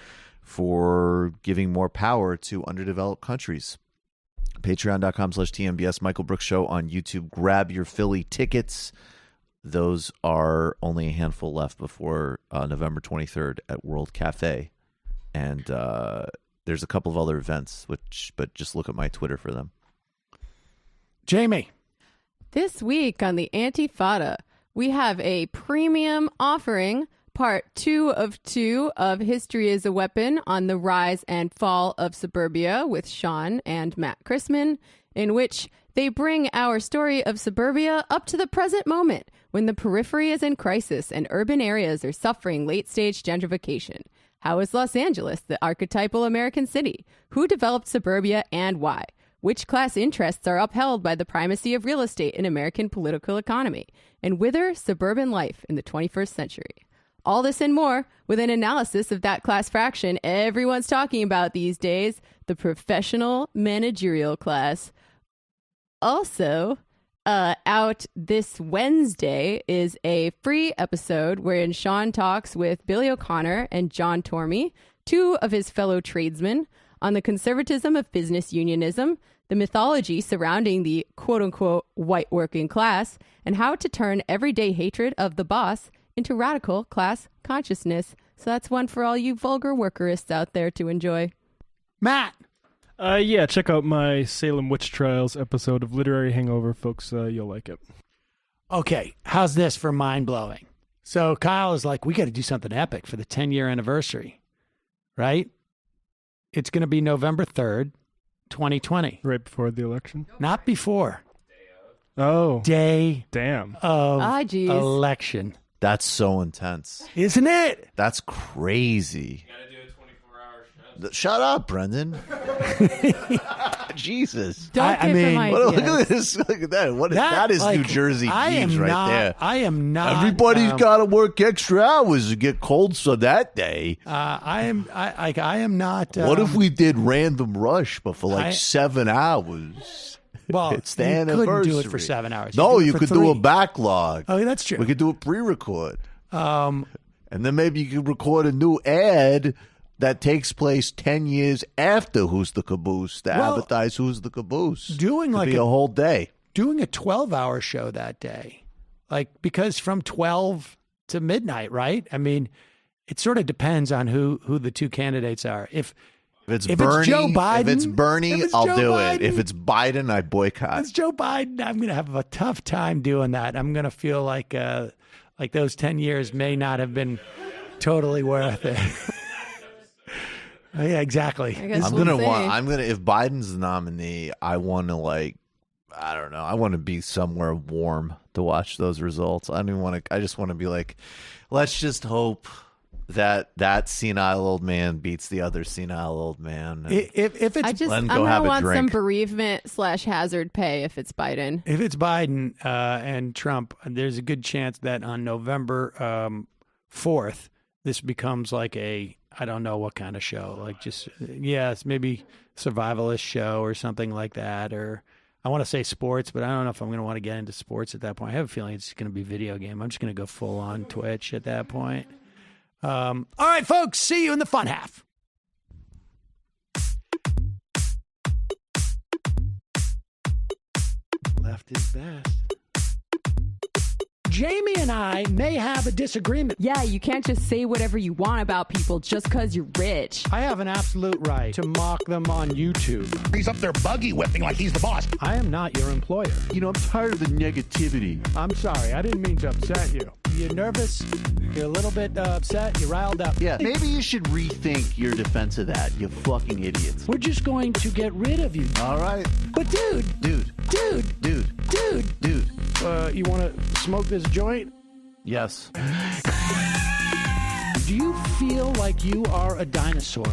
for giving more power to underdeveloped countries. Patreon.com/TMBS Michael Brooks Show on YouTube. Grab your Philly tickets. Those are only a handful left before November 23rd at World Cafe. And there's a couple of other events, but just look at my Twitter for them. Jamie. This week on the Antifada, we have a premium offering, part 2 of 2 of History is a Weapon on the Rise and Fall of Suburbia with Sean and Matt Chrisman, in which they bring our story of suburbia up to the present moment when the periphery is in crisis and urban areas are suffering late-stage gentrification. How is Los Angeles the archetypal American city? Who developed suburbia and why? which class interests are upheld by the primacy of real estate in American political economy, and wither suburban life in the 21st century. All this and more with an analysis of that class fraction everyone's talking about these days, the professional managerial class. Also, out this Wednesday is a free episode wherein Sean talks with Billy O'Connor and John Tormey, two of his fellow tradesmen, on the conservatism of business unionism, the mythology surrounding the quote-unquote white working class, and how to turn everyday hatred of the boss into radical class consciousness. So that's one for all you vulgar workerists out there to enjoy. Matt! Yeah, check out my Salem Witch Trials episode of Literary Hangover, folks. You'll like it. Okay, how's this for mind-blowing? So Kyle is like, we got to do something epic for the 10-year anniversary, right? It's going to be November 3rd, 2020. Right before the election? Not before. Oh. Day Damn. of election. That's so intense. Isn't it? That's crazy. You gotta do a 24-hour show. Shut up, Brendan. Jesus. Don't give him ideas. Look at this. Look at that. That is like, New Jersey Jeeves right there. I am not. Everybody's got to work extra hours to get cold so that day. I am not. What if we did Random Rush, but for like 7 hours? Well, it's the you anniversary. Couldn't do it for 7 hours. No, you could do a backlog. Oh, that's true. We could do a pre-record. And then maybe you could record a new ad that takes place 10 years after Who's the Caboose to advertise Who's the Caboose. Doing like a whole day. Doing a 12-hour show that day. Like, because from 12 to midnight, right? I mean, it sort of depends on who the two candidates are. If it's Joe Biden, if it's Bernie, I'll do it. If it's Biden, I boycott. If it's Joe Biden, I'm going to have a tough time doing that. I'm going to feel like those 10 years may not have been totally worth it. Yeah, exactly. If Biden's the nominee, I want to I don't know. I want to be somewhere warm to watch those results. I just want to be like, let's just hope that senile old man beats the other senile old man. I'm gonna want some bereavement / hazard pay if it's Biden. If it's Biden and Trump, there's a good chance that on November 4th, this becomes like I don't know what kind of show, it's maybe survivalist show or something like that, or I want to say sports, but I don't know if I'm going to want to get into sports at that point. I have a feeling it's going to be video game. I'm just going to go full on Twitch at that point. All right, folks, see you in the fun half. Left is best. Jamie and I may have a disagreement. Yeah, you can't just say whatever you want about people just because you're rich. I have an absolute right to mock them on YouTube. He's up there buggy whipping like he's the boss. I am not your employer. You know, I'm tired of the negativity. I'm sorry. I didn't mean to upset you. You're nervous? You're a little bit upset? You're riled up? Yeah, maybe you should rethink your defense of that, you fucking idiots. We're just going to get rid of you. All right. But dude. You want to smoke this joint? Yes. Do you feel like you are a dinosaur?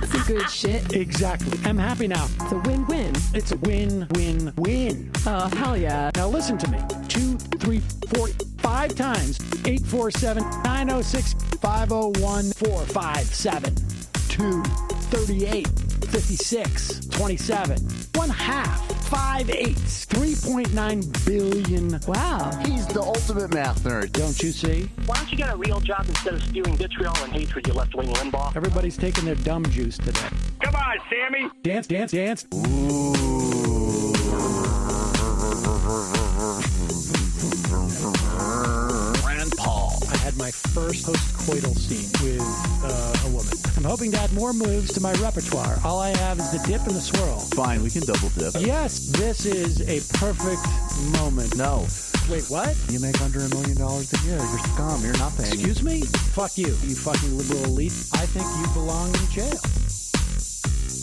Some good shit. Exactly. I'm happy now. It's a win-win. It's a win-win-win. Oh, hell yeah. Now listen to me. 2, 3, 4, 5 times. 847-906-501-457. 2, 38, 56, 27. 1/2. 5 8s. 3.9 billion. Wow. He's the ultimate math nerd. Don't you see? Why don't you get a real job instead of spewing vitriol and hatred, you left-wing Limbaugh? Everybody's taking their dumb juice today. Come on, Sammy. Dance. Ooh. Rand Paul. I had my first post-coital scene with a woman. I'm hoping to add more moves to my repertoire. All I have is the dip and the swirl. Fine, we can double dip. Yes, this is a perfect moment. No. Wait, what? You make under $1 million a year. You're scum. You're nothing. Excuse me? Fuck you fucking liberal elite. I think you belong in jail.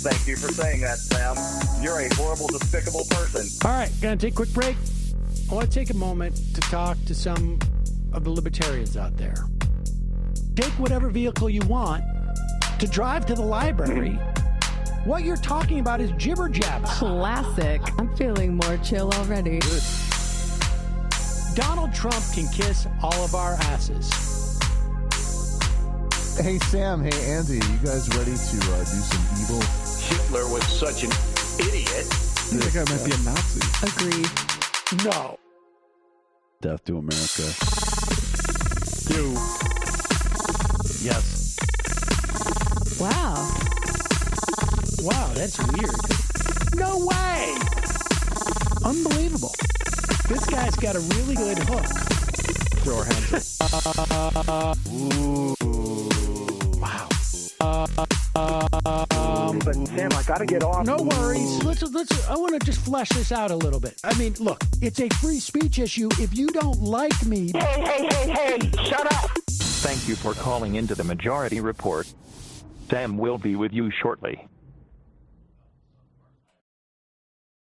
Thank you for saying that, Sam. You're a horrible, despicable person. All right, gonna take a quick break. I want to take a moment to talk to some of the libertarians out there. Take whatever vehicle you want to drive to the library What you're talking about is jibber jabber. Classic. I'm feeling more chill already. Good. Donald Trump can kiss all of our asses. Hey, Sam. Hey, Andy. You guys ready to do some evil? Hitler was such an idiot. That guy might be a Nazi. Agreed. No. Death to America. You. Yes. Wow. Wow, that's weird. No way! Unbelievable. This guy's got a really good hook. Throw our hands up. Ooh. Wow. But Sam, I gotta get off. No worries. Let's. I want to just flesh this out a little bit. I mean, look, it's a free speech issue. If you don't like me, Hey! Shut up! Thank you for calling into the Majority Report. Sam will be with you shortly.